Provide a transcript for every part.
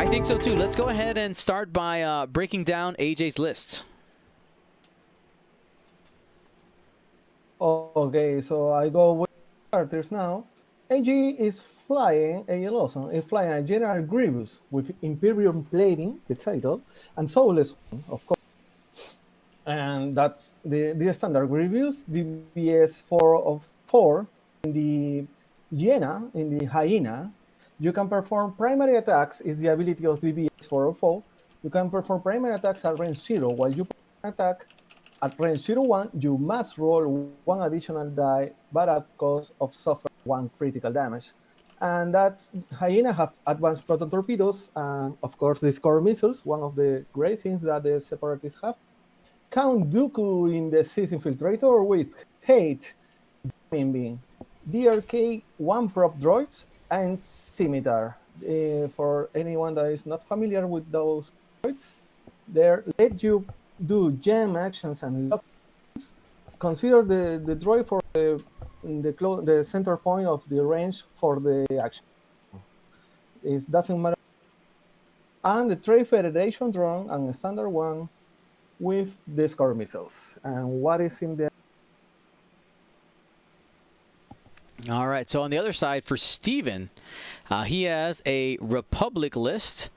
I think so too. Let's go ahead and start by breaking down AJ's list. Okay, so I go with starters now. AG is flying, AJ Larson is flying a General Grievous with Imperium plating, the title, and Soulless One, of course. And that's the standard Grievous, DBS 4 of 4. In the Hyena, in the Hyena, you can perform primary attacks, is the ability of DBS 404. You can perform primary attacks at range 0. While you perform an attack at range 0-1, you must roll one additional die, but at cost of suffering one critical damage. And that Hyena have advanced proton torpedoes, and of course the score missiles, one of the great things that the Separatists have. Count Dooku in the Sith Infiltrator with Hate, Being, DRK, 1 prop droids, and Scimitar. For anyone that is not familiar with those droids, they let you do jam actions and lock. Consider the droid for the center point of the range for the action. It doesn't matter. And the Trade Federation drone and a standard one with the score missiles. And what is in the... All right, so on the other side for Steven, he has a Republic list,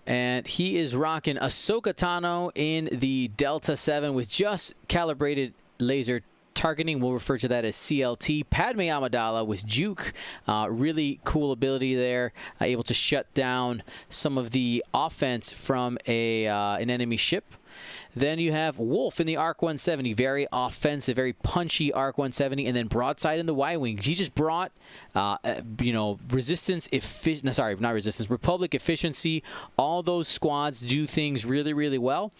and he is rocking Ahsoka Tano in the Delta 7 with just calibrated laser targeting. We'll refer to that as CLT. Padme Amidala with Juke. Really cool ability there. Able to shut down some of the offense from an enemy ship. Then you have Wolf in the ARC 170, very offensive, very punchy ARC 170, and then Broadside in the Y-Wing. He just brought, resistance, Republic efficiency. All those squads do things really, really well.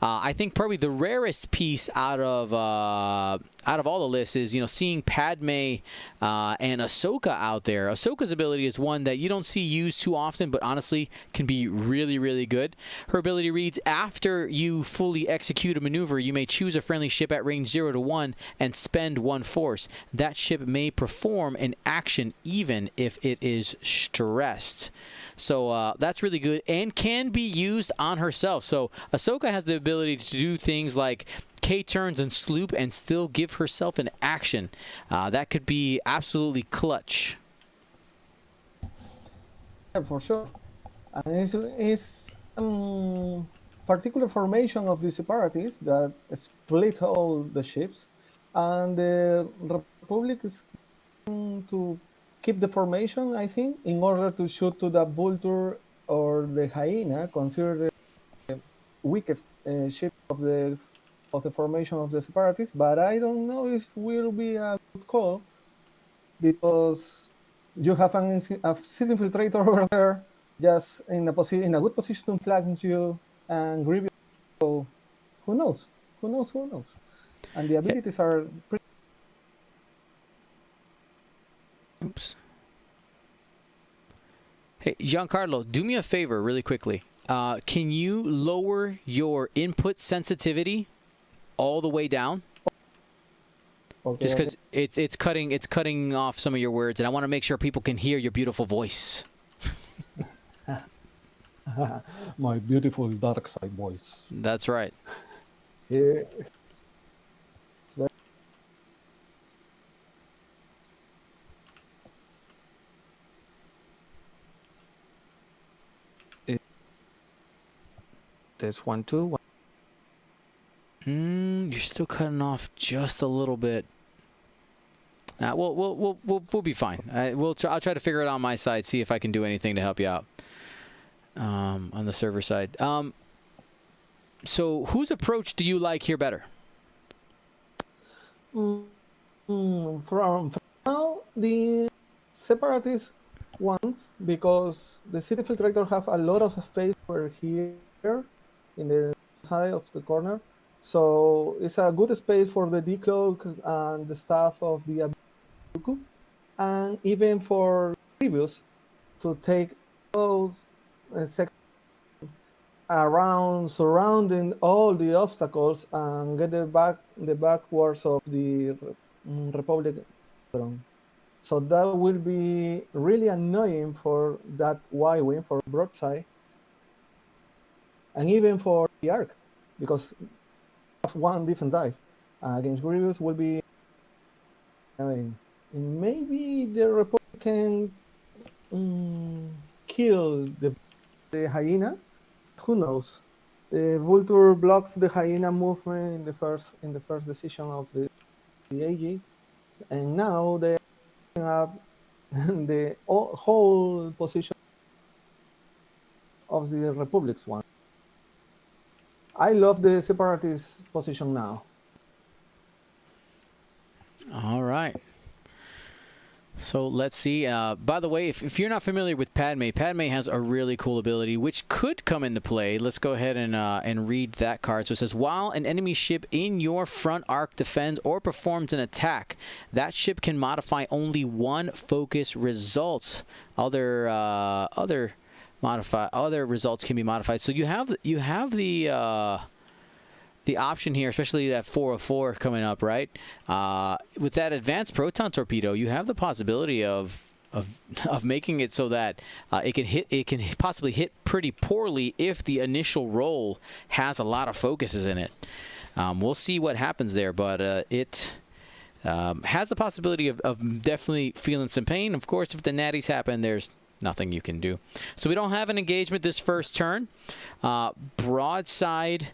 I think probably the rarest piece out of all the lists is, seeing Padme and Ahsoka out there. Ahsoka's ability is one that you don't see used too often, but honestly can be really, really good. Her ability reads, after you fully execute a maneuver, you may choose a friendly ship at range 0-1 and spend 1 force. That ship may perform an action even if it is stressed. So that's really good and can be used on herself. So Ahsoka has the ability to do things like K-turns and sloop and still give herself an action. That could be absolutely clutch. Yeah, for sure. And it's particular formation of the Separatists that split all the ships, and the Republic is to keep the formation, I think, in order to shoot to the Vulture or the Hyena, considered the weakest ship of the formation of the Separatists. But I don't know if will be a good call, because you have a Sith Infiltrator over there, just in a good position to flank you and Grievous. So who knows? Who knows? Who knows? And the abilities are pretty. Oops. Hey, Giancarlo, do me a favor really quickly. Can you lower your input sensitivity all the way down? Okay. Just because it's cutting off some of your words, and I want to make sure people can hear your beautiful voice. My beautiful dark side voice. That's right. Yeah. There's 1, 2, 1. You're still cutting off just a little bit. We'll be fine. I'll try to figure it out on my side. See if I can do anything to help you out on the server side. So whose approach do you like here better? From now, the Separatist ones, because the City Infiltrator have a lot of space over here in the side of the corner. So it's a good space for the decloak and the staff of the Dooku, and even for Grievous to take those sections around, surrounding all the obstacles and get the backwards of the Republic. So that will be really annoying for that Y-Wing, for Broadside, and even for the arc, because have one defense dice against Grievous will be. I mean, maybe the Republic can kill the hyena. Who knows? The Vulture blocks the hyena movement in the first decision of the AG, and now they have the whole position of the Republic's one. I love the Separatist position now. All right. So let's see. By the way, if you're not familiar with Padme, Padme has a really cool ability which could come into play. Let's go ahead and read that card. So it says, while an enemy ship in your front arc defends or performs an attack, that ship can modify only one focus result. Other results can be modified. So you have the option here, especially that 404 coming up, right? With that advanced proton torpedo, you have the possibility of making it so that it can possibly hit pretty poorly if the initial roll has a lot of focuses in it. We'll see what happens there, but it has the possibility of definitely feeling some pain. Of course, if the natties happen, there's nothing you can do. So we don't have an engagement this first turn. Broadside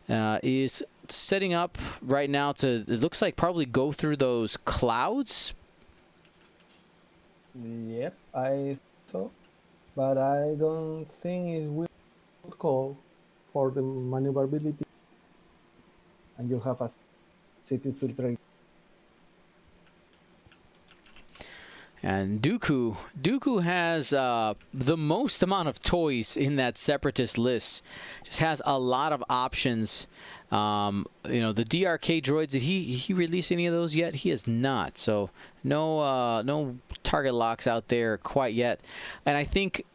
is setting up right now to, it looks like, probably go through those clouds. Yep, I so, but I don't think it will call for the maneuverability, and you have a city filtrate. And Dooku has the most amount of toys in that Separatist list. Just has a lot of options. The DRK droids, did he release any of those yet? He has not. So no target locks out there quite yet. And I think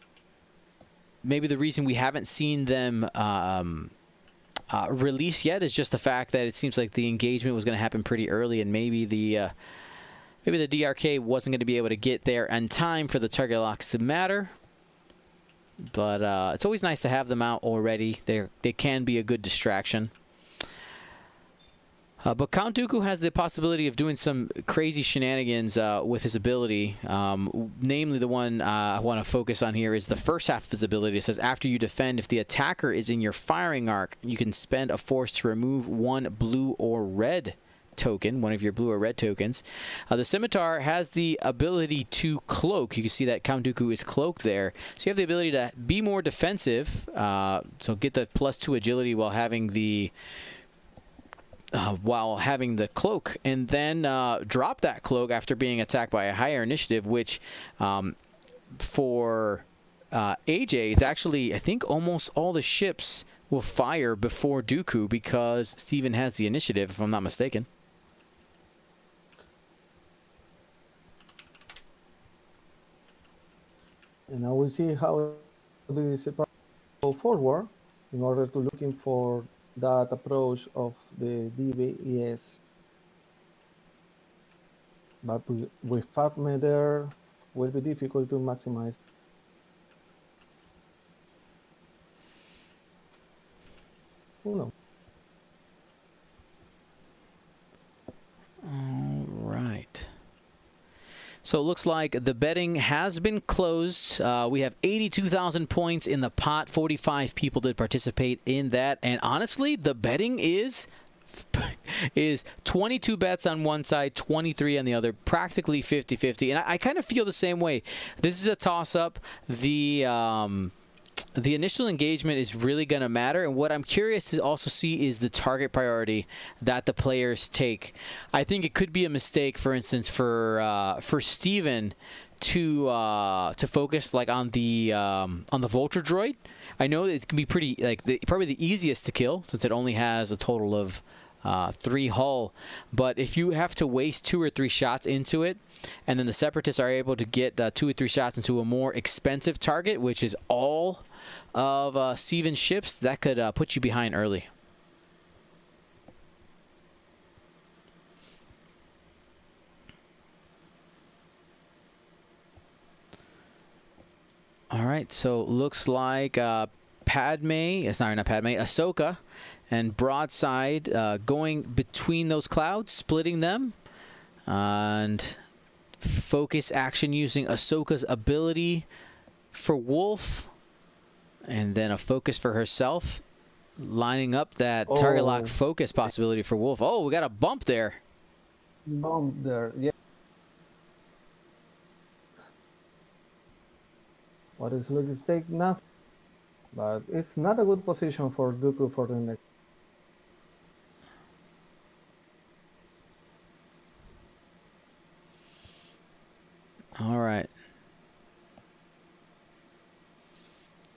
maybe the reason we haven't seen them release yet is just the fact that it seems like the engagement was going to happen pretty early, and maybe the DRK wasn't going to be able to get there in time for the target locks to matter. But it's always nice to have them out already. They can be a good distraction. But Count Dooku has the possibility of doing some crazy shenanigans with his ability. Namely, the one I want to focus on here is the first half of his ability. It says, after you defend, if the attacker is in your firing arc, you can spend a force to remove one blue or red token, one of your blue or red tokens. The Scimitar has the ability to cloak. You can see that Count Dooku is cloaked there. So you have the ability to be more defensive, so get the +2 agility while having the cloak, and then drop that cloak after being attacked by a higher initiative, which for AJ is actually, I think, almost all the ships will fire before Dooku because Steven has the initiative, if I'm not mistaken. And now we'll see how the Separatists go forward in order to looking for that approach of the DBES. But with Fatme there, will be difficult to maximize. Who knows? All right. So it looks like the betting has been closed. We have 82,000 points in the pot. 45 people did participate in that. And honestly, the betting is 22 bets on one side, 23 on the other, practically 50-50. And I kind of feel the same way. This is a toss-up. The initial engagement is really going to matter, and what I'm curious to also see is the target priority that the players take. I think it could be a mistake, for instance, for Steven to focus like on the Vulture droid. I know that it can be pretty probably the easiest to kill since it only has a total of 3 hull, but if you have to waste 2 or 3 shots into it, and then the Separatists are able to get 2 or 3 shots into a more expensive target, which is all of Steven's ships, that could put you behind early. All right, so looks like Padme, it's not Padme, Ahsoka, and broadside going between those clouds, splitting them, and focus action using Ahsoka's ability for Wolf, and then a focus for herself, lining up that target lock focus possibility for Wolf. Oh, we got a bump there. Bump there, yeah. What is Luke's take? Nothing. But it's not a good position for Dooku for the next. All right.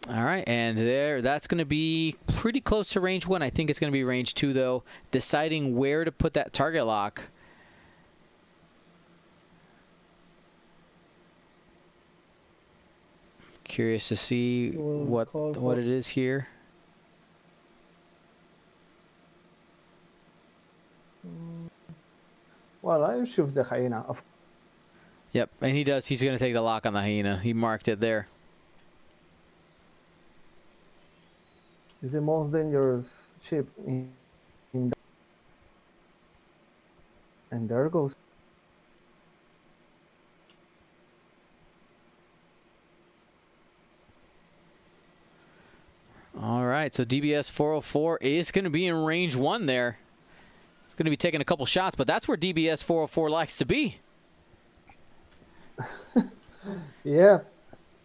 All right, and that's going to be pretty close to range 1. I think it's going to be range 2, though. Deciding where to put that target lock. Curious to see what it is here. Well, I choose the hyena. Yep, and he does. He's going to take the lock on the hyena. He marked it there. It's the most dangerous ship in and there goes. All right, so DBS 404 is going to be in range 1 there. It's going to be taking a couple shots, but that's where DBS 404 likes to be. Yeah,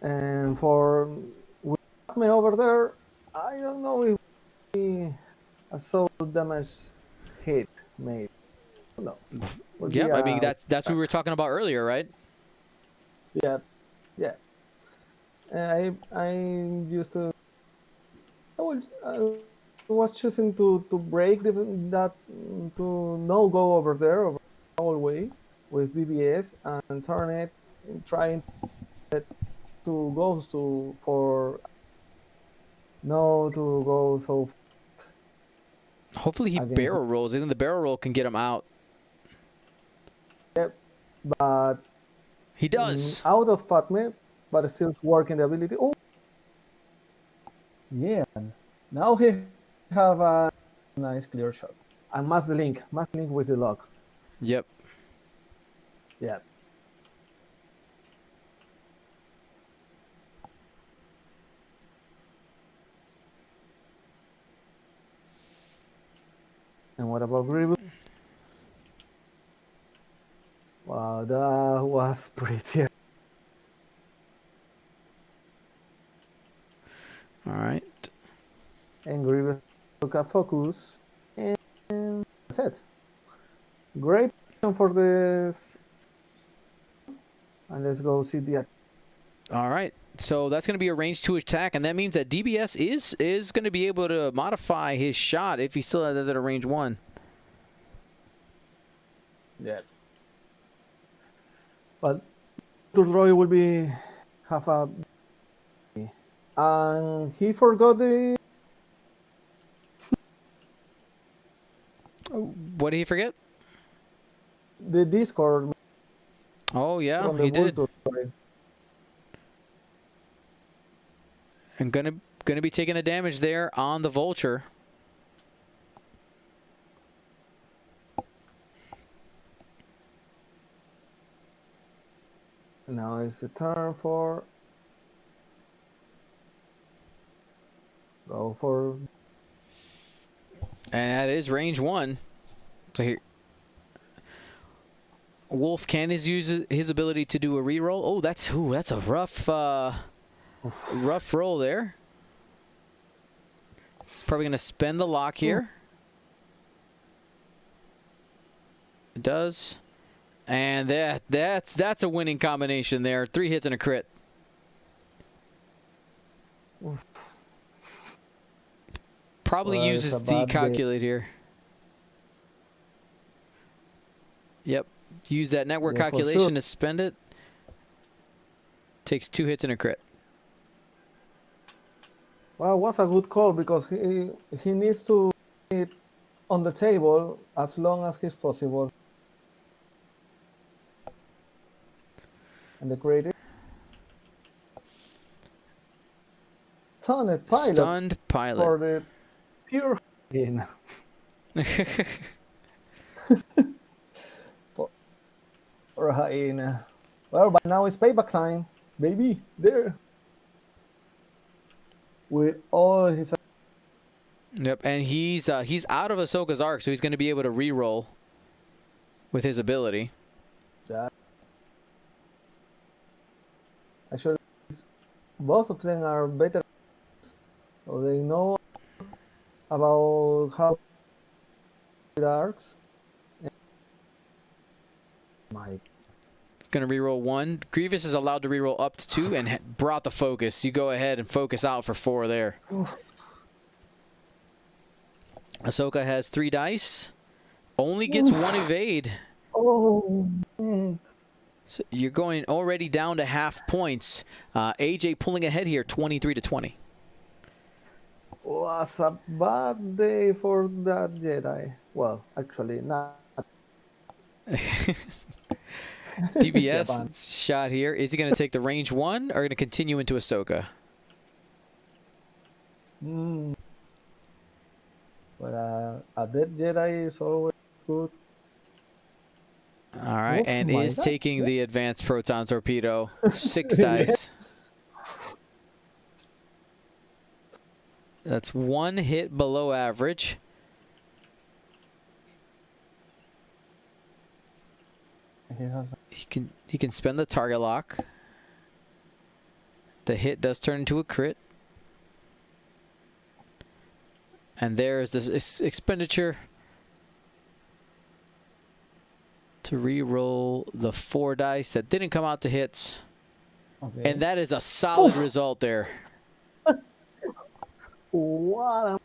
and for me over there, I don't know if we saw damage hit made. Who knows? Yeah, I mean that's what we were talking about earlier, right? Yeah, yeah. I used to. I was choosing to break that to no go over there over the whole way with BBS and turn it, trying to go for no to go so. Hopefully he barrel rolls. I think the barrel roll can get him out. Yep, but he does out of Fatme, but still working the ability. Oh, yeah. Now he have a nice clear shot and must link with the lock. Yep. Yeah. And what about Grievous? Wow, that was pretty. All right. And Grievous took a focus, and that's it. Great for this. And let's go see the. All right. So that's going to be a range 2 attack, and that means that DBS is going to be able to modify his shot if he still has it at a range 1. Yeah. But Roy will be have a. And he forgot the. What did he forget? The Discord. Oh yeah, he did. Vulture. And gonna be taking a damage there on the Vulture. Now it's the turn for. Go for. And that is range 1. So here, Wolf can use his ability to do a reroll. Oh, that's a rough rough roll there. He's probably gonna spend the lock here. It does, and that's a winning combination there. 3 hits and a crit. Probably uses the calculate here. Yep. Use that network calculation to spend it. Takes 2 hits and a crit. Well, what's a good call because he needs to hit on the table as long as he's possible. And the creative. stunned pilot Stunned for pilot. the pure hyena. For a hyena. Well, but now it's payback time, baby. There. With all his. Yep, and he's out of Ahsoka's arc, so he's going to be able to re-roll with his ability. That. Actually, both of them are better. So they know about how it arcs. My. It's going to re-roll 1. Grievous is allowed to re-roll up to 2 and brought the focus. You go ahead and focus out for 4 there. Ahsoka has 3 dice. Only gets 1 evade. Oh, man. So you're going already down to half points. AJ pulling ahead here, 23-20. Was a bad day for that Jedi. Well, actually, not. DBS Japan. shot here. Is he going to take the range 1 or going to continue into Ahsoka? But a dead Jedi is always good. All right, Oh and my is God. taking the advanced proton torpedo. 6 dice. That's 1 hit below average. He can spend the target lock. The hit does turn into a crit. And there's this expenditure to re-roll the 4 dice that didn't come out to hits. Okay. And that is a solid result there. What?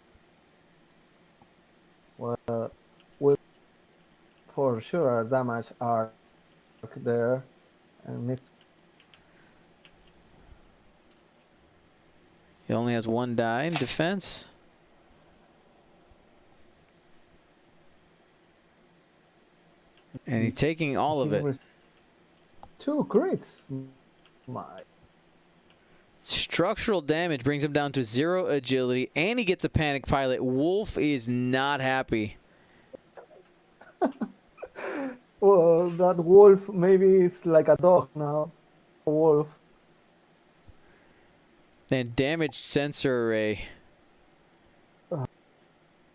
Well, we for sure damage arc there, and miss. He only has 1 die in defense. And he's taking all of it. 2 crits. My. Structural damage brings him down to 0 agility, and he gets a panic pilot. Wolf is not happy. Well, that wolf maybe is like a dog now. A wolf. And damage sensor array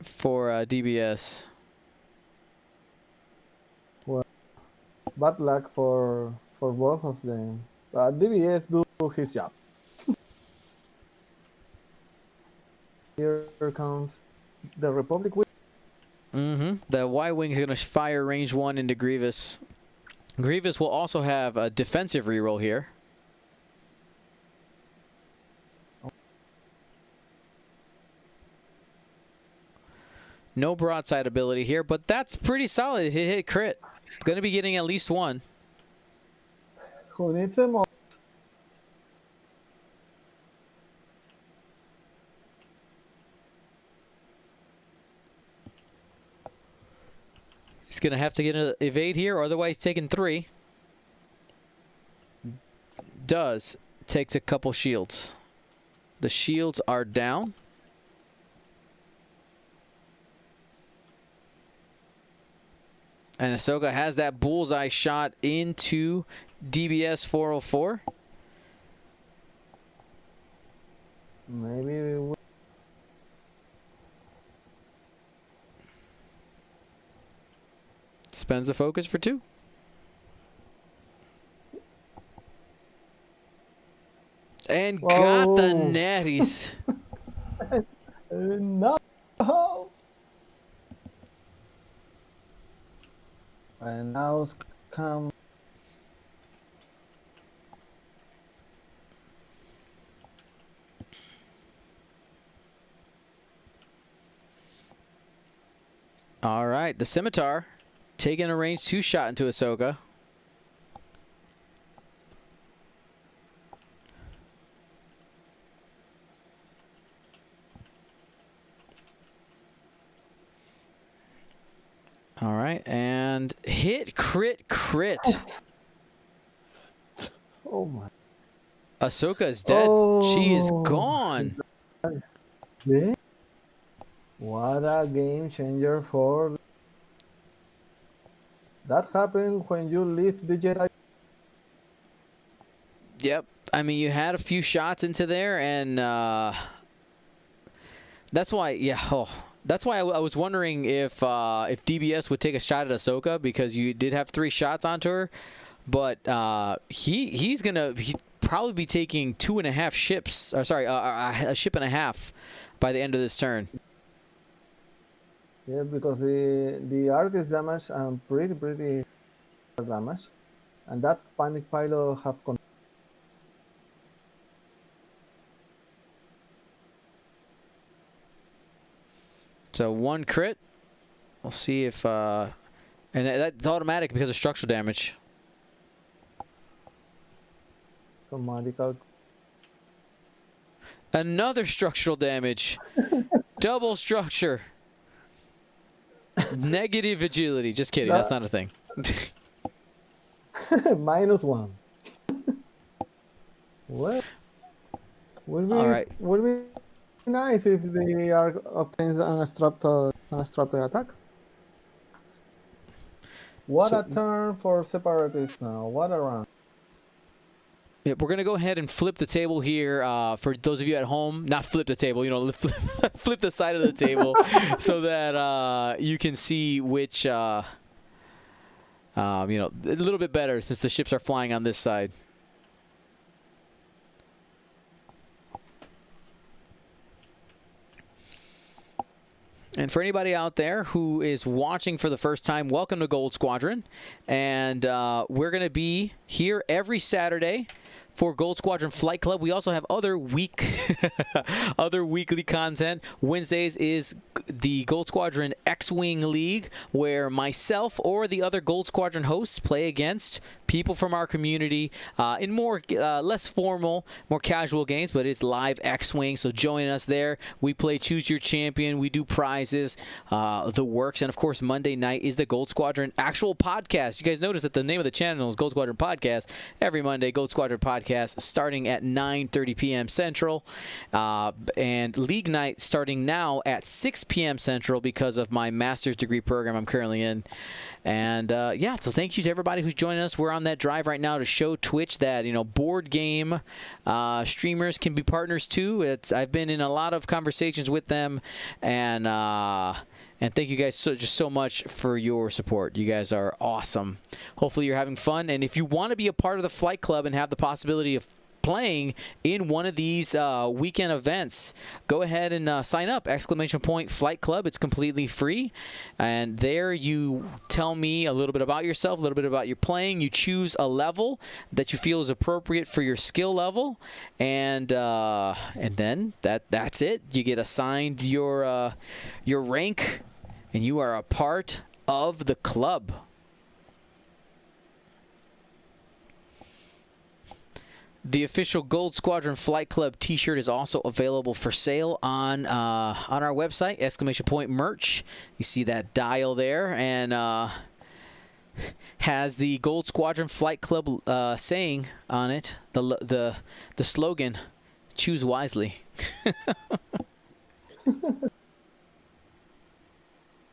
for DBS. Well, bad luck for both of them. DBS do his job. Here comes the Republic. The Y-Wing is going to fire range 1 into Grievous. Grievous will also have a defensive reroll here. No broadside ability here, but that's pretty solid. He hit crit. Going to be getting at least 1. Who needs them all? He's going to have to get an evade here, or otherwise taking 3. Does. Takes a couple shields. The shields are down. And Ahsoka has that bullseye shot into DBS 404. Maybe we Spends the focus for 2. And got the Whoa. natties. no. And now come. All right, the Scimitar taking a range 2 shot into Ahsoka. All right, and hit, crit, crit. Oh my. Ahsoka is dead. She is gone. Yeah. What a game changer for that happened when you leave the Jedi. Yep. I mean, you had a few shots into there, and that's why. Yeah. Oh, that's why I was wondering if DBS would take a shot at Ahsoka, because you did have 3 shots onto her, but he's gonna probably be taking 2.5 ships. Or sorry, a ship and a half by the end of this turn. Yeah, because the arc is damaged and pretty damaged, and that panic pilot have So 1 crit. We'll see if and that's automatic because of structural damage. medical. Another structural damage. Double structure. Negative agility. Just kidding. That's not a thing. -1. Well, All right. would be nice if the arc obtains an unobstructed attack. What So- a turn for Separatists now. What a run. Yeah, we're going to go ahead and flip the table here for those of you at home. Not flip the table, flip the side of the table so that you can see which, a little bit better since the ships are flying on this side. And for anybody out there who is watching for the first time, welcome to Gold Squadron. And we're going to be here every Saturday for Gold Squadron Flight Club. We also have other weekly content. Wednesdays is the Gold Squadron X-Wing League, where myself or the other Gold Squadron hosts play against people from our community in more less formal, more casual games, but it's live X-Wing, so join us there. We play Choose Your Champion, we do prizes, the works, and of course Monday night is the Gold Squadron actual podcast. You guys notice that the name of the channel is Gold Squadron Podcast. Every Monday, Gold Squadron Podcast starting at 9:30 p.m. Central, and League Night starting now at 6 p.m. Central because of my master's degree program I'm currently in. And yeah, so thank you to everybody who's joining us. We're on that drive right now to show Twitch that board game streamers can be partners too. I've been in a lot of conversations with them, and thank you guys so much for your support. You guys are awesome. Hopefully you're having fun, and if you want to be a part of the Flight Club and have the possibility of playing in one of these weekend events, go ahead and sign up. !Flight Club. It's completely free, and there you tell me a little bit about yourself, a little bit about your playing. You choose a level that you feel is appropriate for your skill level, and then that's it. You get assigned your rank, and you are a part of the club. The official Gold Squadron Flight Club T-shirt is also available for sale on our website, !merch. You see that dial there, and has the Gold Squadron Flight Club saying on it, the slogan, "Choose wisely."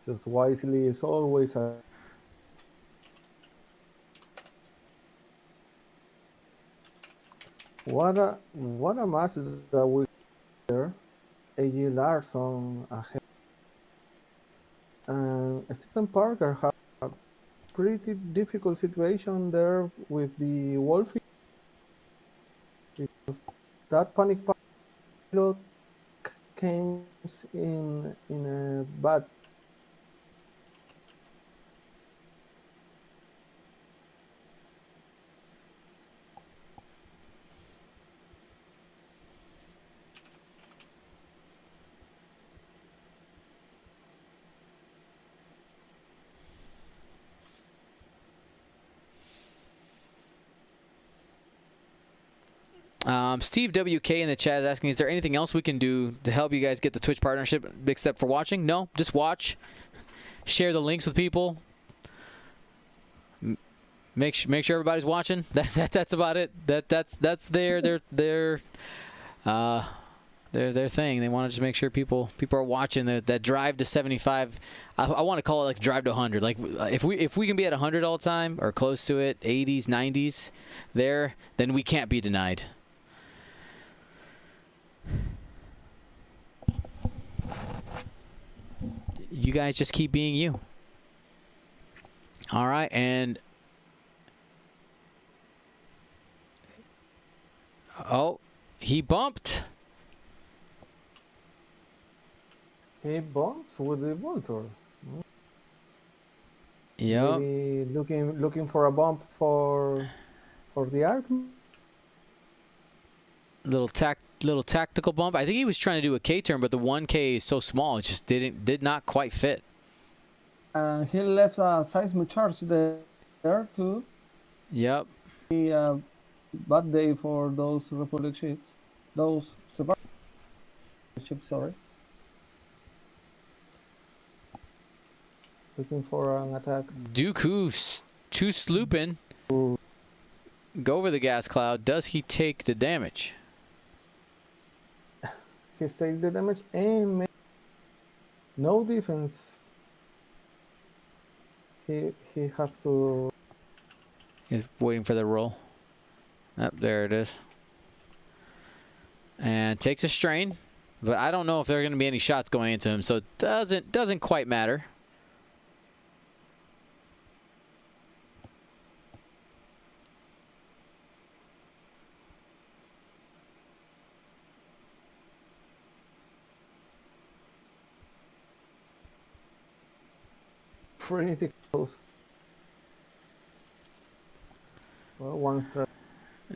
Just wisely is always a. What a match that we there. A.G. Larson ahead. And Stephen Parker had a pretty difficult situation there with the Wolfie, because that panic pilot came in a bad. Steve WK in the chat is asking, is there anything else we can do to help you guys get the Twitch partnership except for watching? No, just watch. Share the links with people. Make sure everybody's watching. That's about it. That's their their thing. They want to just make sure people are watching that drive to 75. I want to call it like drive to 100. Like if we can be at 100 all the time or close to it, 80s, 90s, there, then we can't be denied. You guys just keep being you. All right, and oh, he bumped. He bumps with the motor. Yep. Maybe looking for a bump for the arc. Little tactical bump. I think he was trying to do a K-turn, but the 1K is so small, it just did not quite fit. And he left a seismic charge there too. Yep. Bad day for those Republic ships. Those Separatist ships, sorry. Looking for an attack. Dooku's too slooping. Go over the gas cloud. Does he take the damage? He takes the damage and no defense. He have to. He's waiting for the roll. Up there it is. And takes a strain, but I don't know if there are going to be any shots going into him, so it doesn't quite matter. Pretty close. Well, one stress.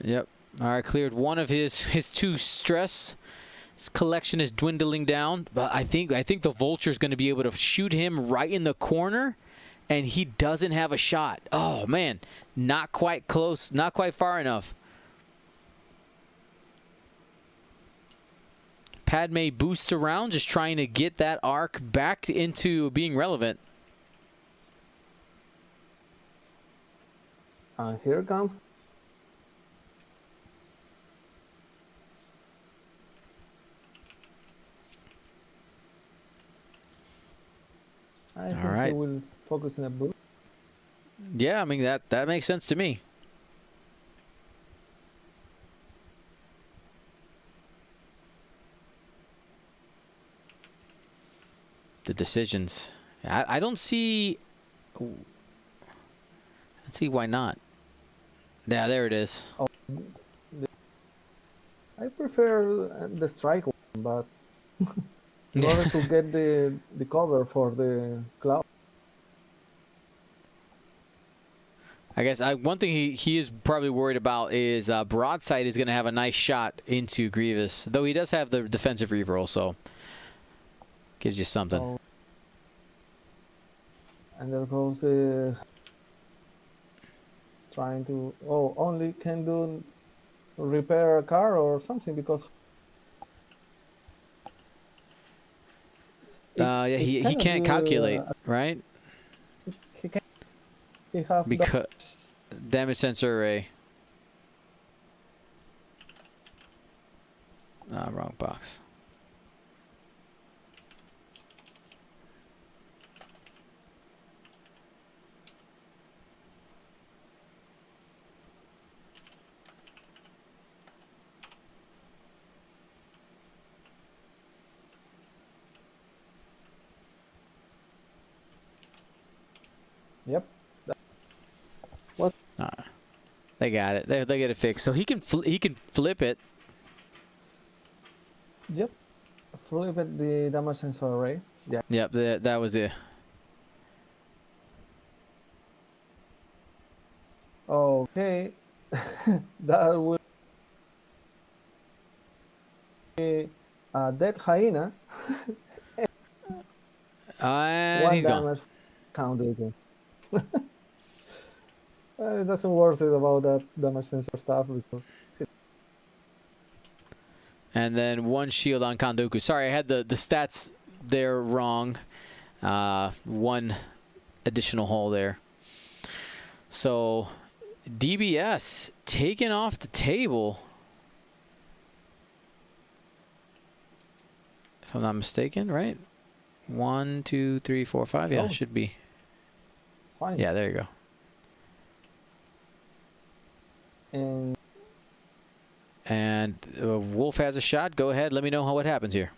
Yep. All right, cleared one of his 2 stress. His collection is dwindling down, but I think the Vulture's going to be able to shoot him right in the corner, and he doesn't have a shot. Oh man, not quite close, not quite far enough. Padme boosts around, just trying to get that arc back into being relevant. And here comes. I think right. he will focus in a boost. Yeah, I mean that makes sense to me. The decisions. I don't see. Let's see why not. Yeah, there it is. Oh, I prefer the strike one, but in order to get the cover for the cloud. I guess one thing he is probably worried about is Broadside is going to have a nice shot into Grievous, though he does have the defensive reroll, so gives you something. Oh. And there goes the trying to only can do repair a car or something because yeah, he can't calculate, right? He can. He have because damage sensor array. Wrong box. Yep. They got it. They get it fixed. So he can flip it. Yep. Flip it the damage sensor array. Yeah. Yep. That was it. Okay. That will be a dead hyena. And One he's damage gone. counted. It doesn't worth it about that damage sensor stuff because. And then 1 shield on Kondoku. Sorry, I had the stats there wrong. 1 additional hull there. So DBS taken off the table. if I'm not mistaken, right? 1, 2, 3, 4, 5. Yeah, Oh. it should be. Fine. Yeah, there you go. And Wolf has a shot. Go ahead. Let me know what happens here.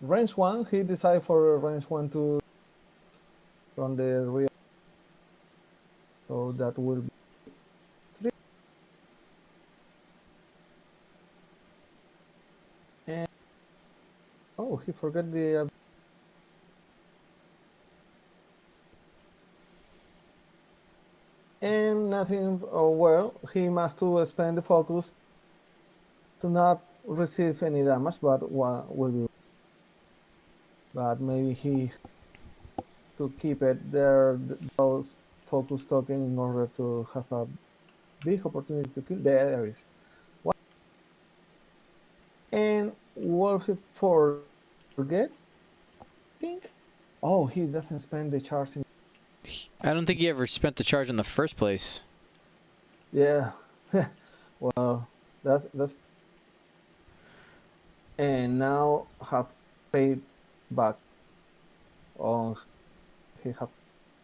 range 1, he decided for range 1 to from the rear. So that will be 3. And oh, he forgot the and nothing. Oh well, he must to spend the focus to not receive any damage, but one will be. But maybe he to keep it there those focus token in order to have a big opportunity to kill. There is one. And Wolf forget. I think. Oh, he doesn't spend the charge in. I don't think he ever spent the charge in the first place. Yeah. Well, that's. And now have paid back on. He have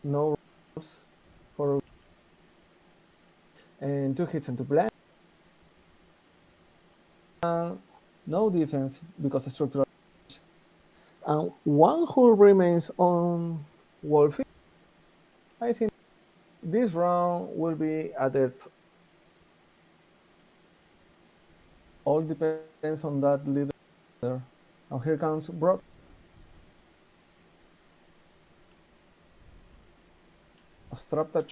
no rules for and 2 hits into blank. No defense because of structural. And one who remains on Wolfie. I think this round will be added. All depends on that leader. Now here comes Brock. A strap touch.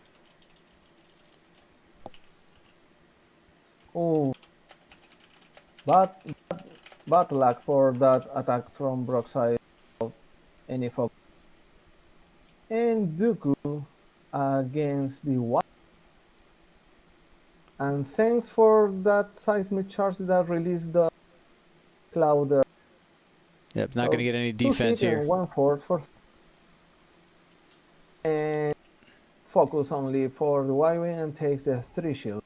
Oh, bad luck for that attack from Brock's side. Any focus. And Dooku against the white. And thanks for that seismic charge that released the cloud there. Yep, not going to get any defense here. 1/4 for and focus only for the Y-wing and takes the 3 shield.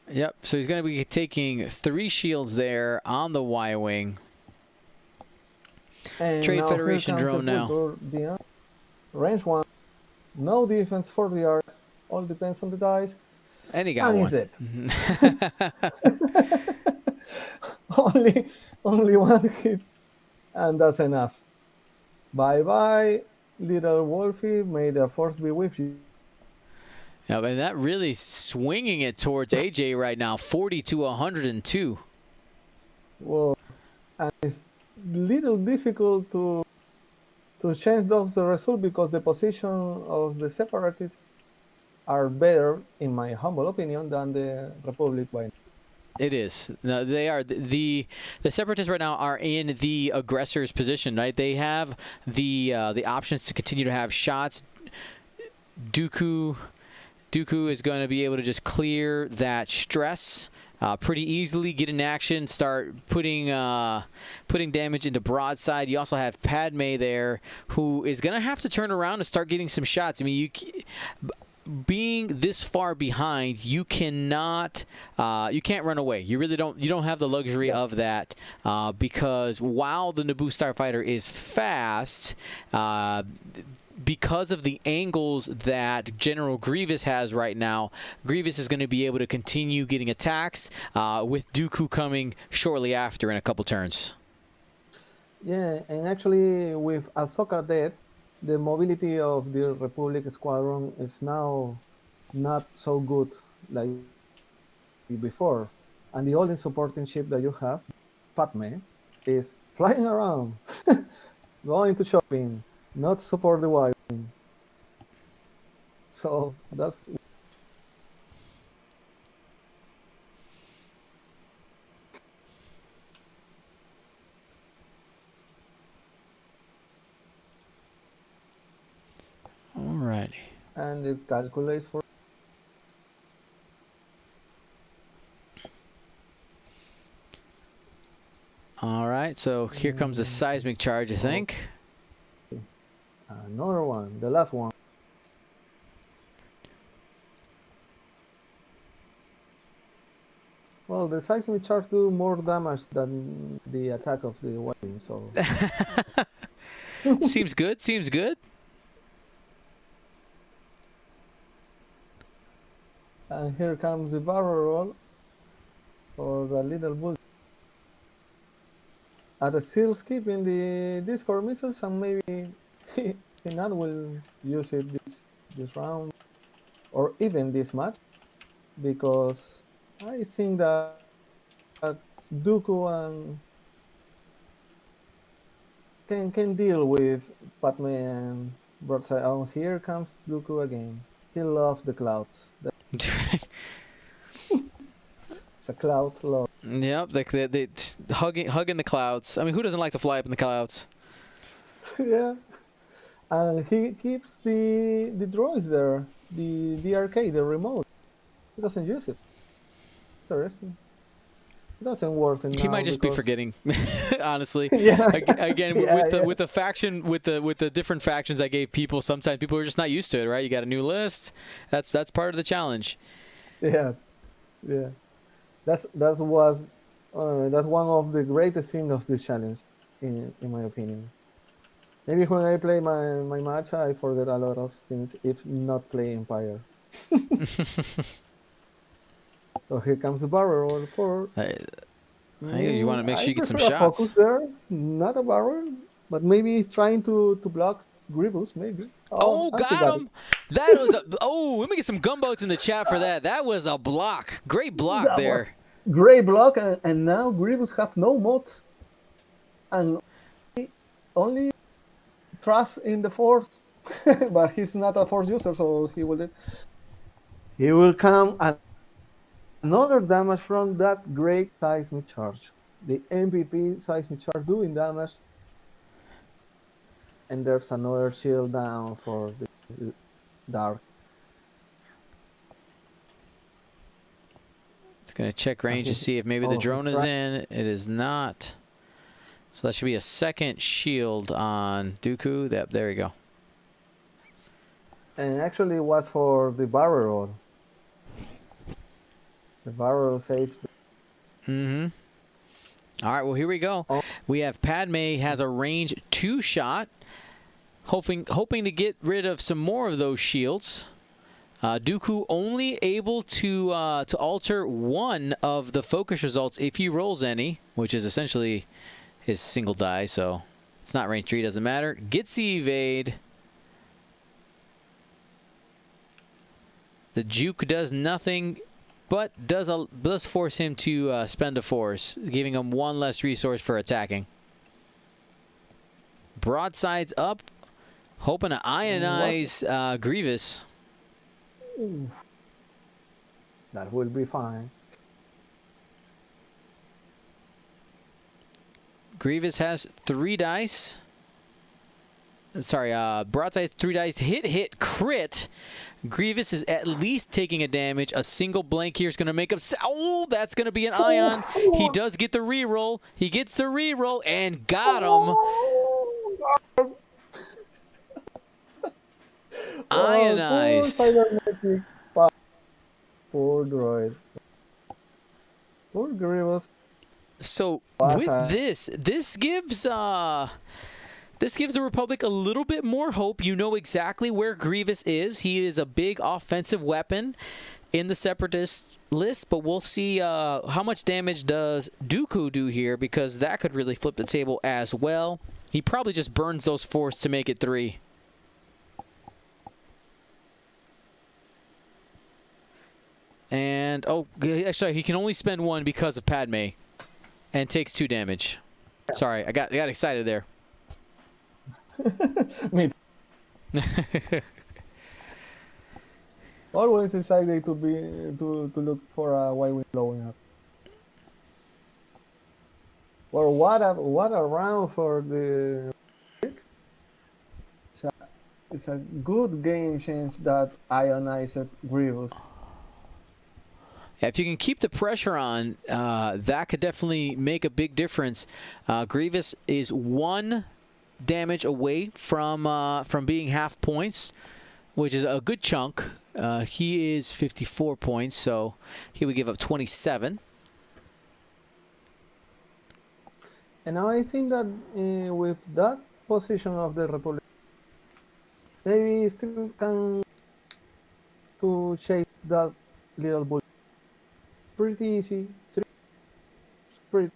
Yep, so he's going to be taking 3 shields there on the Y-wing. Trade Federation drone now. Range 1, no defense for the arc. All depends on the dice. And he got one. Is it? only one hit, and that's enough. Bye bye, little Wolfie. May the force be with you. Yeah, and that really swinging it towards AJ right now, 40 to 102. Well, and it's little difficult to change those results because the position of the separatists are better, in my humble opinion, than the Republic by now. It is. No, they are. The Separatists right now are in the aggressor's position, right? They have the options to continue to have shots. Dooku is going to be able to just clear that stress pretty easily, get in action, start putting damage into broadside. You also have Padme there, who is going to have to turn around and start getting some shots. I mean, being this far behind, you can't run away. You really don't. You don't have the luxury of that because while the Naboo starfighter is fast, because of the angles that General Grievous has right now, Grievous is going to be able to continue getting attacks with Dooku coming shortly after in a couple turns. Yeah, and actually with Ahsoka dead, the mobility of the Republic Squadron is now not so good like before. And the only supporting ship that you have, Padme, is flying around, going to shopping, not support the wild. So that's Alrighty. and it calculates for. All right, so here comes the seismic charge, I think. Another one, the last one. Well, the seismic charge do more damage than the attack of the weapon, so Seems good. Seems good. and here comes the barrel roll for the little bull. Still skipping the Discord missiles, and maybe he not will use it this round or even this match, because I think that Dooku and can deal with Padme and Broadside. Oh, here comes Dooku again. He loves the clouds. It's a cloud love. Yep, they hugging the clouds. I mean, who doesn't like to fly up in the clouds? Yeah, and he keeps the droids there, the arcade, the remote. He doesn't use it. Interesting. It doesn't work. He might just be forgetting, honestly. Yeah. Again, Yeah, with the faction, with the different factions I gave people, sometimes people are just not used to it, right? You got a new list. That's part of the challenge. Yeah, yeah. That's one of the greatest things of this challenge, in my opinion. Maybe when I play my match, I forget a lot of things if not play Empire. So here comes the barrel roll for. You want to make sure you get some prefer a shots. focus there, not a barrel, but maybe he's trying to block Grievous, maybe. Oh, and he got him! That was let me get some gumboats in the chat for that. That was a block. Great block That there. was great block, and now Grievous have no mods, and only trust in the Force, but he's not a Force user, so he will come and another damage from that great seismic charge. The MVP seismic charge doing damage. And there's another shield down for the dark. It's going to check range to see if maybe the drone is in. It is not. So that should be a second shield on Dooku. There we go. And actually it was for the barrel roll. The barrel saves. Mm-hmm. All right, well, here we go. We have Padme has a range 2 shot, hoping to get rid of some more of those shields. Dooku only able to alter one of the focus results if he rolls any, which is essentially his single die, so it's not range 3, doesn't matter. Gets the evade. The juke does nothing, but does force him to spend a force, giving him one less resource for attacking. Broadsides up, hoping to ionize Grievous. Ooh. That will be fine. Grievous has 3 dice. Sorry, Broadside 3 dice. Hit, crit. Grievous is at least taking a damage. A single blank here is going to make him... Oh, that's going to be an ion. He does get the reroll. He gets the reroll and got him. Ionized. Poor droid. Poor Grievous. So with this gives the Republic a little bit more hope. You know exactly where Grievous is. He is a big offensive weapon in the Separatist list, but we'll see how much damage does Dooku do here, because that could really flip the table as well. He probably just burns those force to make it 3. And, oh, actually, he can only spend 1 because of Padme, and takes 2 damage. Sorry, I got excited there. Me too. Always decided to look for a white wing blowing up. Well, what a round for the. It's a good game change that ionized Grievous. Yeah, if you can keep the pressure on, that could definitely make a big difference. Grievous is 1 damage away from being half points, which is a good chunk. He is 54 points, so he would give up 27. And now I think that with that position of the Republic, maybe still can to chase that little bull. Pretty easy. Three pretty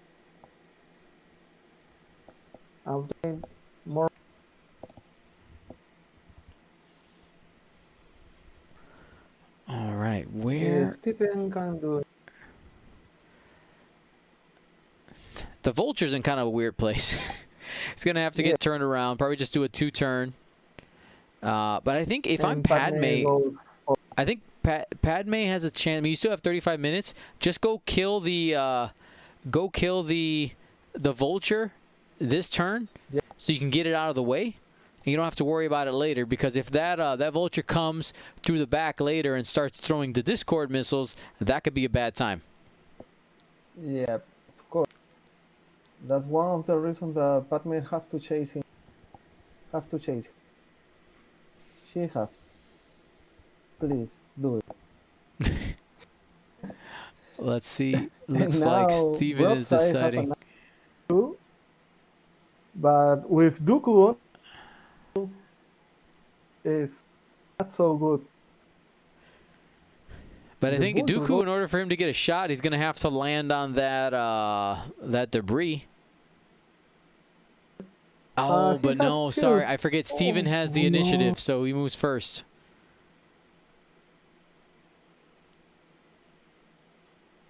after more. All right, where Stephen can do it. the vulture's in kind of a weird place. It's gonna have to Yeah. get turned around. Probably just do a 2-turn. But I think if I'm And Padme Padme, goes for- I think Padme has a chance. I mean, you still have 35 minutes. Just go kill the vulture this turn, Yeah. so you can get it out of the way. And you don't have to worry about it later, because if that vulture comes through the back later and starts throwing the Discord missiles, that could be a bad time. Yeah, of course. That's one of the reasons that Padme have to chase him. Have to chase him. She has. Please do it. Let's see. Looks And like now Steven is Broadside have deciding. two, but with Dooku on is not so good. But I The think vulture Dooku, in order for him to get a shot, he's going to have to land on that debris. Oh, He but has no, sorry. kills. I forget Steven Oh, has the no. initiative, so he moves first.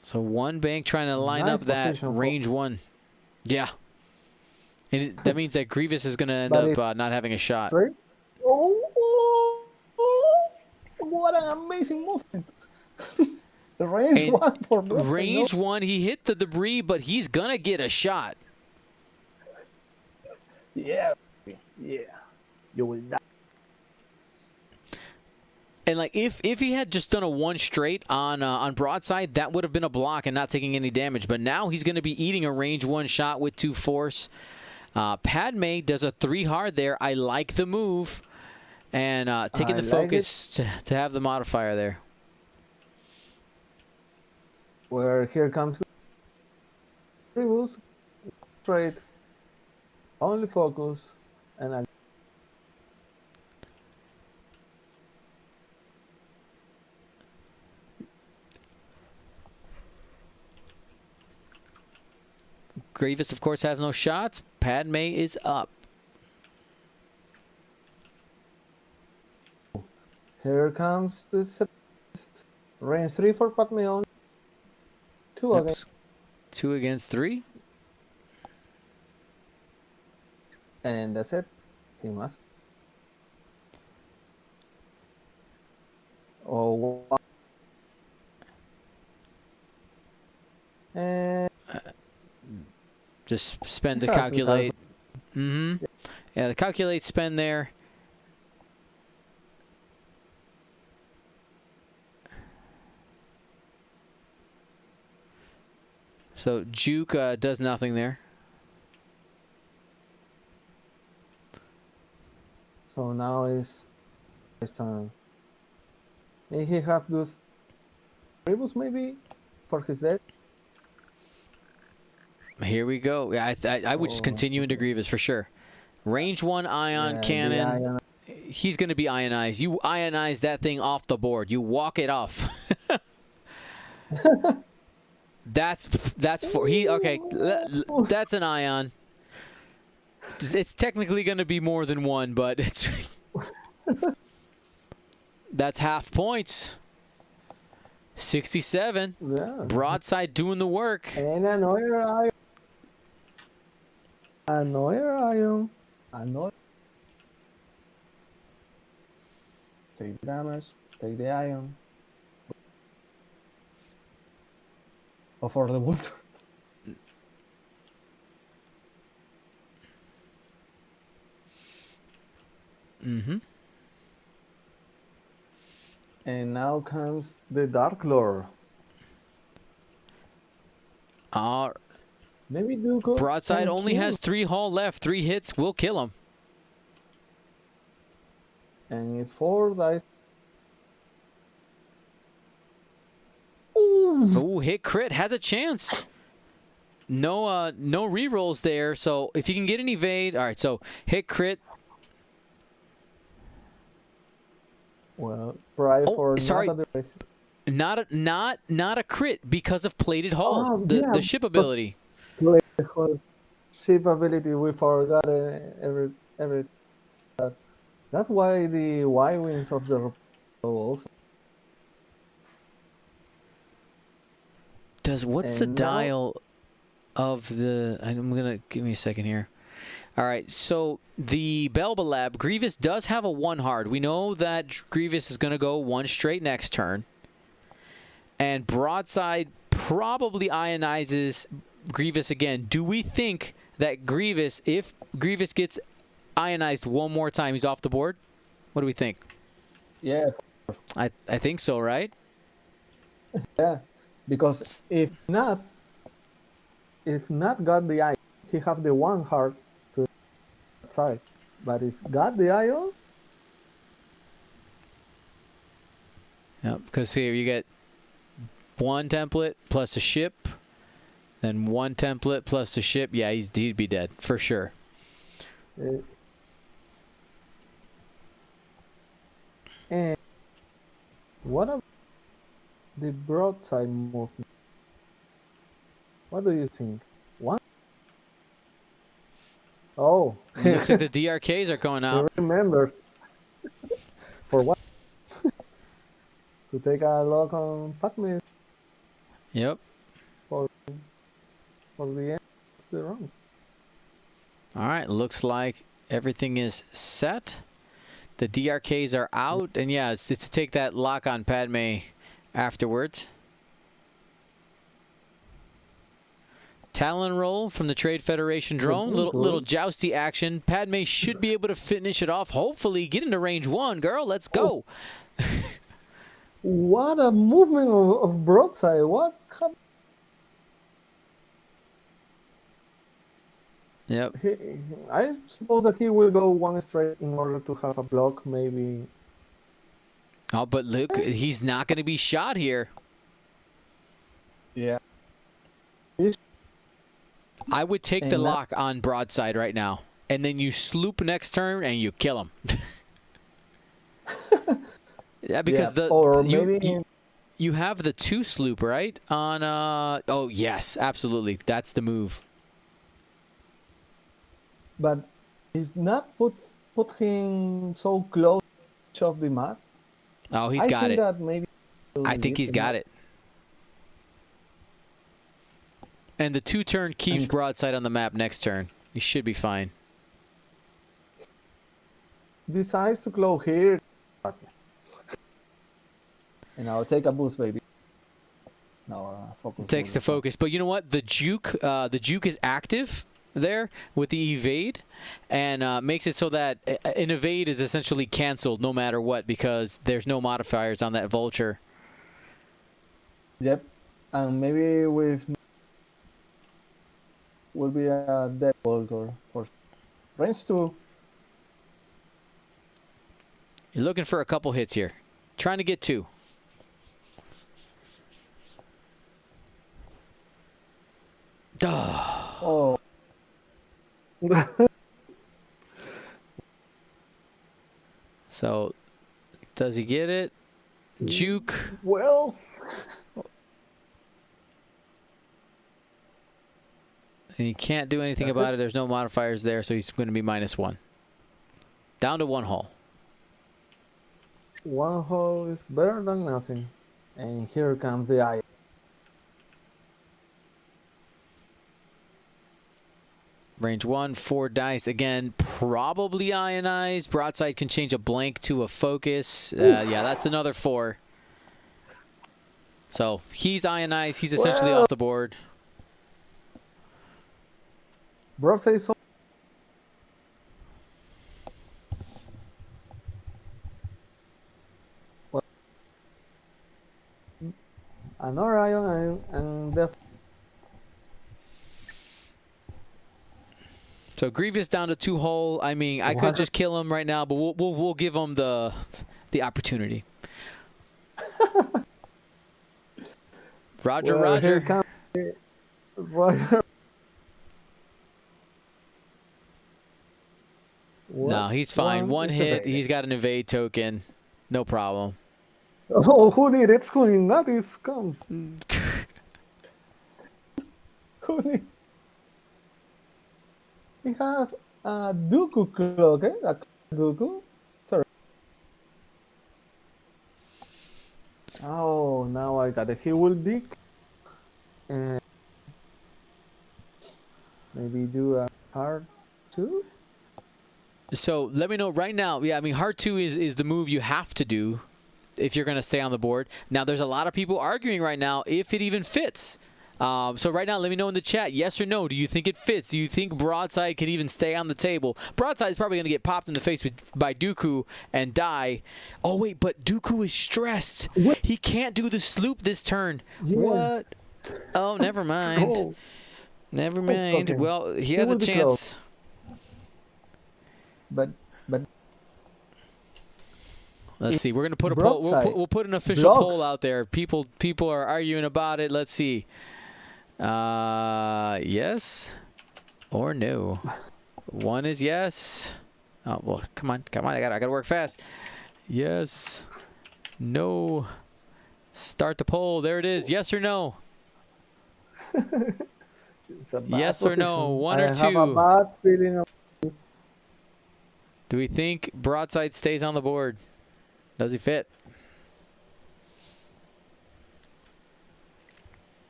So one bank trying to line Nice up that position for- range one. Yeah. That means that Grievous is going to end But up not having a shot. Right? Oh, what an amazing movement! The range And one for Broadside. Range one, he hit the debris, but he's going to get a shot. Yeah, yeah. You will die. And like if he had just done a one straight on Broadside, that would have been a block and not taking any damage. But now he's going to be eating a range one shot with 2 force. Padme does a 3 hard there. I like the move, and taking the focus to have the modifier there. Where here comes Grievous, straight, only focus, and I Grievous, of course, has no shots. Padme is up. here comes the separatist. Range 3 for Padme on. 2 Yep. against, 2 against 3. and that's it. He must. Oh, wow. And Just spend the Yes, we calculate. Yeah, the calculate spend there. So Juke does nothing there. so now is his turn. May he have those Grievous maybe for his death? Here we go. Yeah, I would just continue into Grievous for sure. Range 1 ion Yeah, cannon. the ion- He's going to be ionized. You ionize that thing off the board. You walk it off. That's for he. Okay, that's an ion. It's technically going to be more than one, but it's that's half points. 67. Yeah. Broadside doing the work. And another ion. Another ion. Another. Take the damage. Take the ion. Or for the water. And now comes the Dark Lord. Maybe Dooku. Broadside can only kill. has 3 hull left. 3 hits will kill him. And it's 4 dice. Ooh, hit crit has a chance. no rerolls there. So if you can get an evade, all right. So hit crit. Well, try for sorry. not a duration. Not a crit because of plated hull. Oh, The yeah, the ship but ability. play the whole ship ability, we forgot every that. That's why the Y wings of the also. What's the And now, dial of the? I'm gonna give me a second here. All right, so the Belba Lab, Grievous does have a 1 hard. We know that Grievous is going to go 1 straight next turn. And Broadside probably ionizes Grievous again. Do we think that Grievous, if Grievous gets ionized one more time, he's off the board? What do we think? yeah, I think so, right? yeah, because if not got the eye, he have the 1 heart to that side. But if got the ion, Yeah, because here you get 1 template plus a ship, then 1 template plus a ship. Yeah, he'd be dead for sure. and what about the broadside movement? What do you think? One? Oh, Looks like the DRKs are going he out. remembers. For what? To take a look on Pac-Man Yep. for the end of the round. All right, looks like everything is set. The DRKs are out, and yeah, it's to take that lock on Padme afterwards. Talon roll from the Trade Federation drone. Little jousty action. Padme should be able to finish it off. Hopefully, get into range 1, girl. Let's go. What a movement of broadside! What? Yep. I suppose that he will go 1 straight in order to have a block, maybe. Oh, but look, he's not going to be shot here. Yeah. I would take the lock on broadside right now, and then you sloop next turn and you kill him. Yeah, because you have the 2 sloop, right? On oh yes, absolutely. That's the move. But he's not put him so close of the map. Oh, he's got it. That maybe I think he's got it. And the 2-turn keeps broadside on the map next turn. He should be fine. Decides to close here. And I'll take a boost, baby. No, focus. Takes the focus, but you know what? The juke is active there with the evade, and makes it so that an evade is essentially canceled no matter what because there's no modifiers on that vulture. Yep, and maybe will be a dead vulture for range 2. You're looking for a couple hits here, trying to get 2. Oh. So, does he get it? Juke. Well. And he can't do anything about it. There's no modifiers there, so he's going to be -1. Down to 1 hull. 1 hull is better than nothing. And here comes the eye. Range 1, 4 dice. Again, probably ionized. Broadside can change a blank to a focus. Yeah, that's another 4. So he's ionized. He's essentially off the board. Broadside so. Well, another ion and death. So Grievous down to 2 hull. I mean, I could just kill him right now, but we'll give him the opportunity. Roger, Well, Roger. Roger. No, he's fine. One is hit. evaded. He's got an evade token. No problem. Oh, who need it? Who need not? This comes. Who need? We have a Dooku clock, eh? A Dooku. Sorry. Oh, now I got it. He will be. Maybe do a hard 2. So let me know right now. Yeah, I mean, Heart 2 is the move you have to do if you're going to stay on the board. Now, there's a lot of people arguing right now if it even fits. So right now, let me know in the chat, yes or no. Do you think it fits? Do you think Broadside can even stay on the table? Broadside is probably going to get popped in the face by Dooku and die. Oh, wait, but Dooku is stressed. What? He can't do the sloop this turn. Yeah. What? Oh, never mind. Oh. Never mind. Okay. Well, he He has a will be chance. close. But Let's see. We're gonna put a poll. We'll put an official poll out there. People are arguing about it. Let's see. Yes or no. One is yes. Oh well, come on. I gotta work fast. Yes. No. Start the poll. There it is. Yes or no. it's a bad Yes or no. position. One or I have a two. bad feeling. Do we think Broadside stays on the board? Does he fit?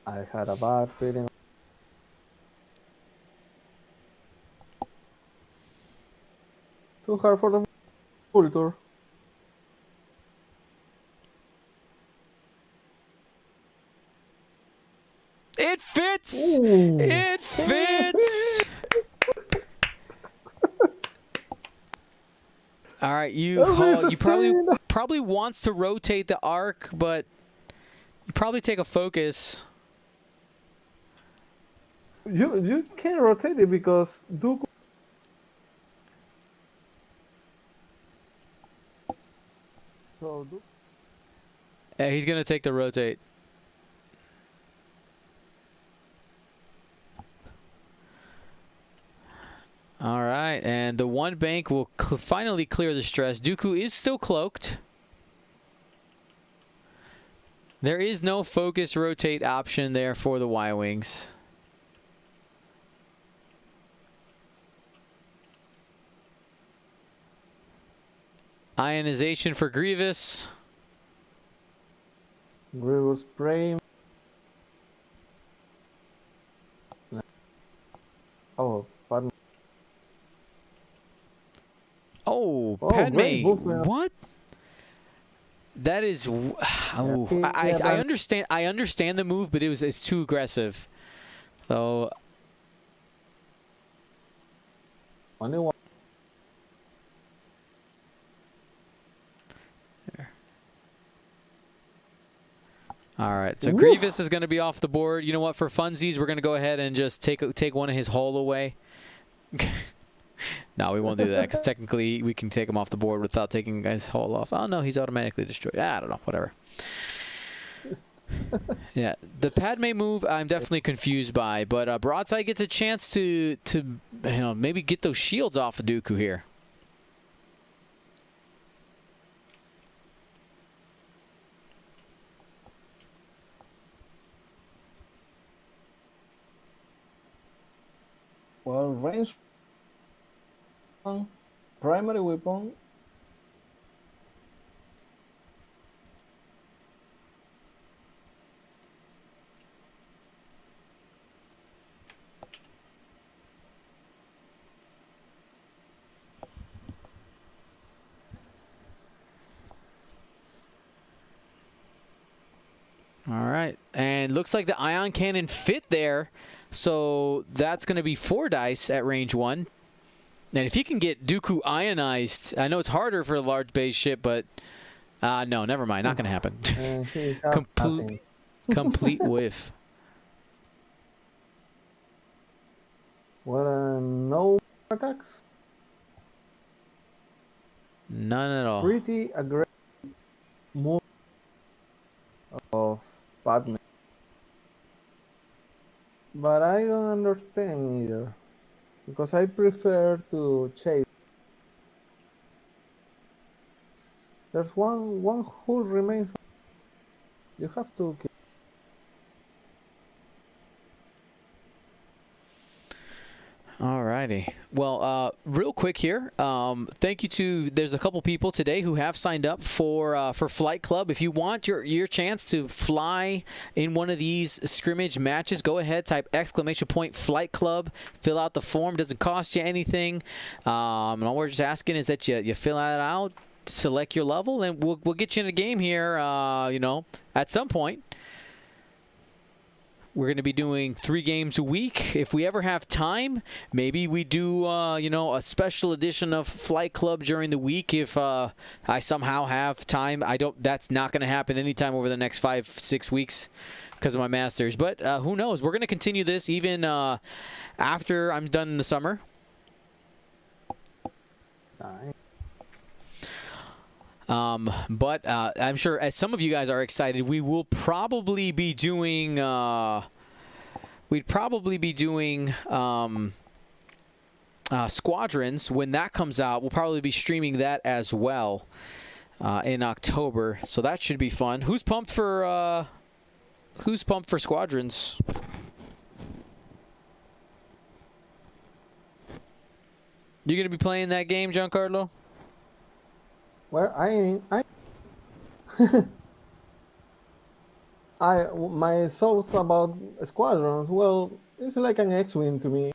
I had a bad feeling. Too hard for the culture. It fits. Ooh. It fits. All right, you probably wants to rotate the arc, but you probably take a focus. You can't rotate it because Dooku. So Yeah, he's gonna take the rotate. All right, and the one bank will finally clear the stress. Dooku is still cloaked. There is no focus rotate option there for the Y-Wings. Ionization for Grievous. Grievous spray. Oh, pardon. Oh, Oh, Padme. great movement. What? That is. Oh, I understand. I understand the move, but it's too aggressive. So. Only one. There. All right. So Oof. Grievous is going to be off the board. You know what? For funsies, we're going to go ahead and just take one of his hull away. No, we won't do that because technically we can take him off the board without taking his hull off. Oh no, he's automatically destroyed. I don't know. Whatever. Yeah, the Padme move I'm definitely confused by, but Broadside gets a chance to maybe get those shields off of Dooku here. Well, range. Primary weapon. All right, and looks like the ion cannon fit there, so that's going to be 4 dice at range 1. And if he can get Dooku ionized, I know it's harder for a large base ship, but no, never mind. Not going to happen. Complete whiff. What? No attacks. None at all. Pretty aggressive move of Padme. But I don't understand either. Because I prefer to chase There's one who remains. You have to kill. Alrighty. Well, real quick here. Thank you to. There's a couple people today who have signed up for Flight Club. If you want your chance to fly in one of these scrimmage matches, go ahead, type !Flight Club. Fill out the form. Doesn't cost you anything. And all we're just asking is that you fill that out, select your level, and we'll get you in a game here. At some point. We're going to be doing 3 games a week. If we ever have time, maybe we do, a special edition of Flight Club during the week. If I somehow have time, that's not going to happen anytime over the next 5-6 weeks because of my masters. But who knows? We're going to continue this even after I'm done in the summer. But I'm sure, as some of you guys are excited, we will probably be doing. Squadrons when that comes out. We'll probably be streaming that as well in October, so that should be fun. Who's pumped for Squadrons? You gonna be playing that game, Giancarlo? Well, my thoughts about squadrons. Well, it's like an X-wing to me.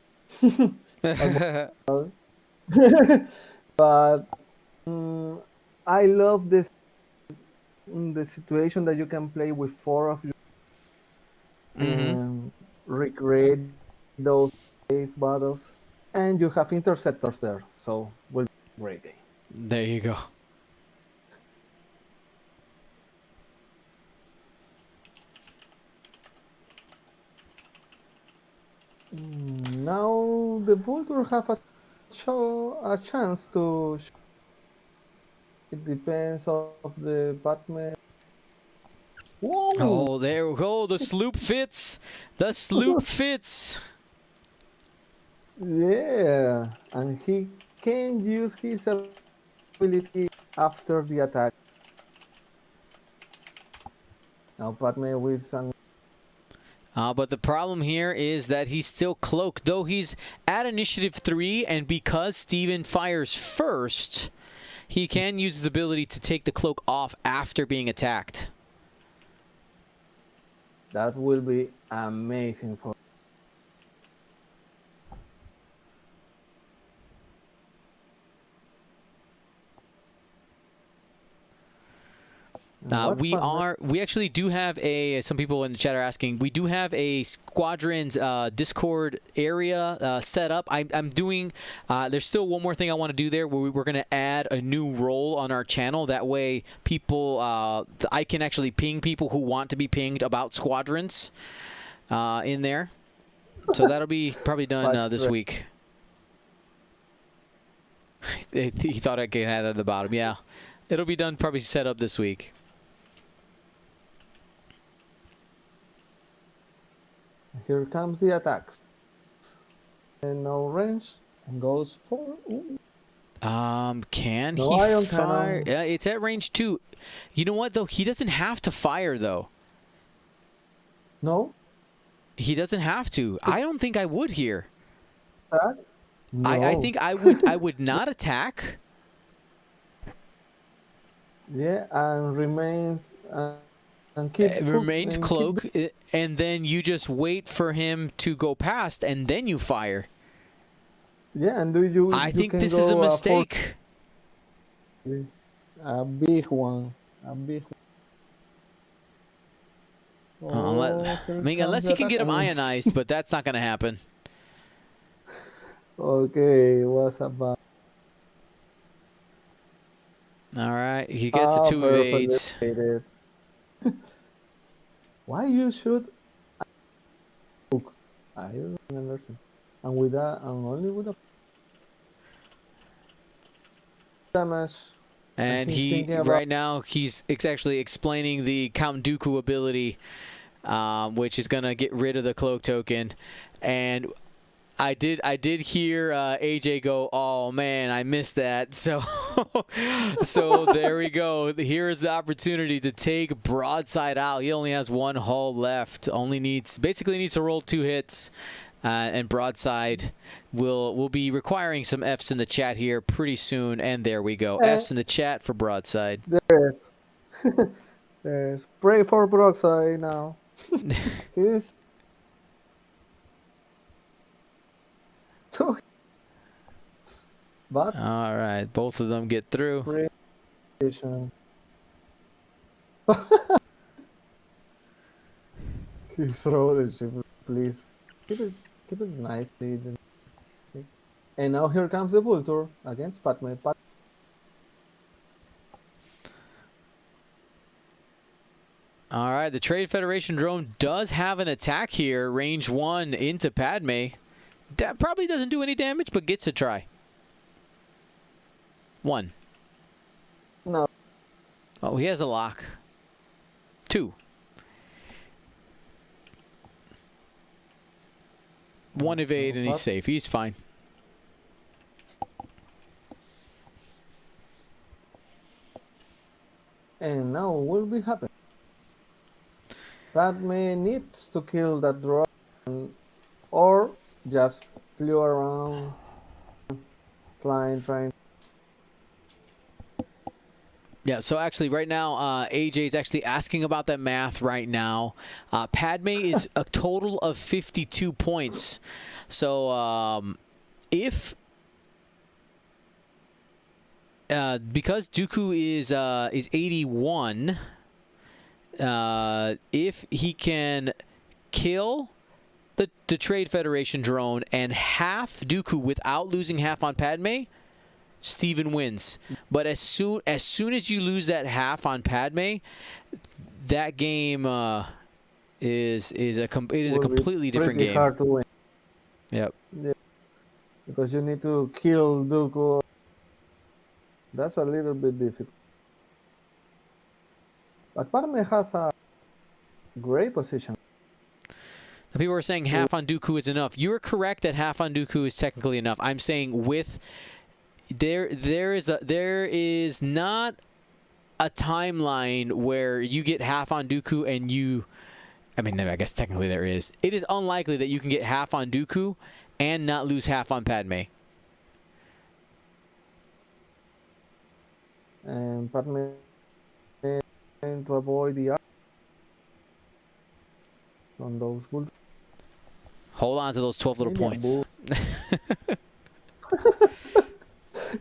But I love the situation that you can play with 4 of you and recreate those space battles, and you have interceptors there, so will be a great game. There you go. Now the Vulture have a chance to. It depends of the Batman. Whoa! Oh, there we go. The sloop fits. The sloop fits. Yeah, and he can use his ability after the attack. Now Batman with some. But the problem here is that he's still cloaked. Though he's at initiative 3, and because Steven fires first, he can use his ability to take the cloak off after being attacked. That will be amazing for. We actually do have some people in the chat are asking, we do have a Squadrons Discord area set up. I'm doing, there's still one more thing I want to do there where we're going to add a new role on our channel. That way people, I can actually ping people who want to be pinged about Squadrons in there. So that'll be probably done this week. He thought I could add it at the bottom. Yeah, it'll be done, probably set up this week. Here comes the attacks. And no range and goes for. Ooh. Can no he ion fire? cannon. Yeah, it's at range 2. You know what though? He doesn't have to fire though. No. He doesn't have to. I don't think I would here. No. I think I would not attack. Yeah, and remains and keep Remains and cloak, keep and then you just wait for him to go past, and then you fire. yeah, and do you? I you think can this is a go, mistake. A big one. A big one. Unless he can get him ionized, but that's not going to happen. Okay, what's about? All right, he gets the 2 evades. Why you should? Look, I don't understand. And with that, and only with a damage. And right now he's actually explaining the Count Dooku ability, which is gonna get rid of the cloak token. And I did hear AJ go, "Oh man, I missed that." So So there we go. Here's the opportunity to take Broadside out. He only has one hull left. Basically needs to roll 2 hits. And Broadside will be requiring some Fs in the chat here pretty soon. And there we go. Fs in the chat for Broadside. There's, there's pray for Broadside now. He's two hits, but All right. Both of them get through. precision. Throw the ship, please. Keep it nicely. And now here comes the Vulture against Padme. All right. The Trade Federation drone does have an attack here. Range 1 into Padme. That probably doesn't do any damage, but gets a try. 1. No. Oh, he has a lock. 2. 1 evade and he's safe. He's fine. And now what will be happening? Padme needs to kill that drone or just flew around flying, trying. Yeah, so actually right now, AJ is actually asking about that math right now. Padme is a total of 52 points. So if... because Dooku is 81, if he can kill the Trade Federation drone and half Dooku without losing half on Padme, Steven wins. But as soon as you lose that half on Padme, that game is a completely different game. Hard to win. Yep. Yeah. Because you need to kill Dooku. That's a little bit difficult. But Padme has a great position. People are saying half on Dooku is enough. You're correct that half on Dooku is technically enough. I'm saying with there is not a timeline where you get half on Dooku and I mean, I guess technically there is. It is unlikely that you can get half on Dooku and not lose half on Padme. And Padme to avoid the on those bullets. Hold on to those 12 little points.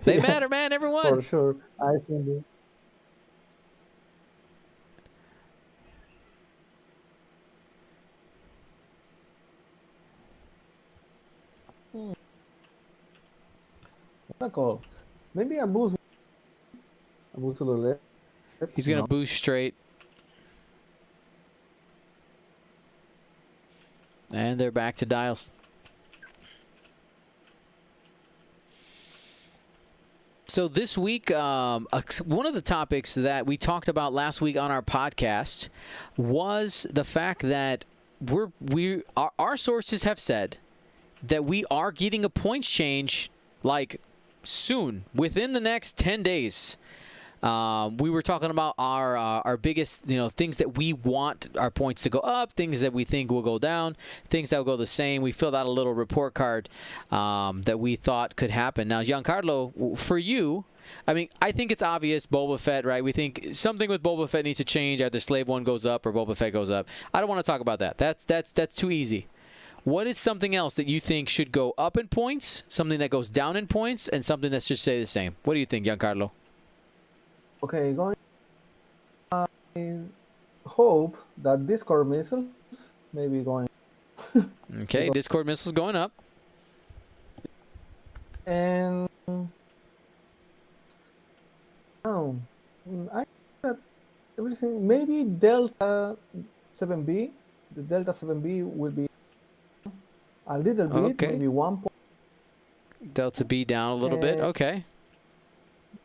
They matter, man. Everyone. For sure. I think what a call. Maybe a boost. A boost to the left. He's going to boost straight. And they're back to dials. So this week, one of the topics that we talked about last week on our podcast was the fact that our sources have said that we are getting a points change like soon, within the next 10 days. We were talking about our biggest, things that we want our points to go up, things that we think will go down, things that will go the same. We filled out a little report card that we thought could happen. Now, Giancarlo, for you, I mean, I think it's obvious Boba Fett, right? We think something with Boba Fett needs to change. Either Slave 1 goes up or Boba Fett goes up. I don't want to talk about that. That's too easy. What is something else that you think should go up in points, something that goes down in points, and something that should stay the same? What do you think, Giancarlo? Okay, I hope that Discord missiles may be going. Okay, Discord missiles going up. And I think that everything, maybe Delta 7B, the Delta 7B will be a little bit, Okay. maybe 1 point. Delta B down a little bit. Okay.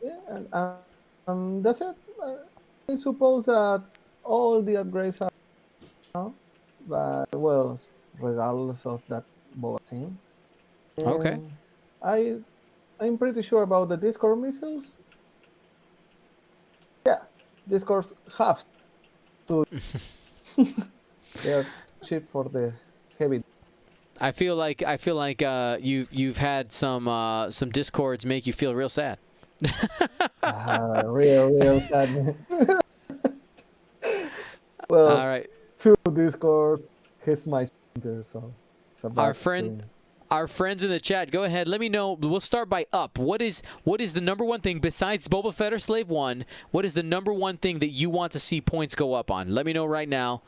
Yeah, and that's it. I suppose that all the upgrades are now, but well, regardless of that Boba thing. Okay. I'm pretty sure about the Discord missiles. These cars have to. They are cheap for the heavy. I feel like you've had some discords make you feel real sad. Real sad. Well, All right, two Discord hits my shoulder, so it's a bad experience. our friends in the chat, go ahead. Let me know. We'll start by up. What is the number one thing besides Boba Fett or Slave One? What is the number one thing that you want to see points go up on? Let me know right now.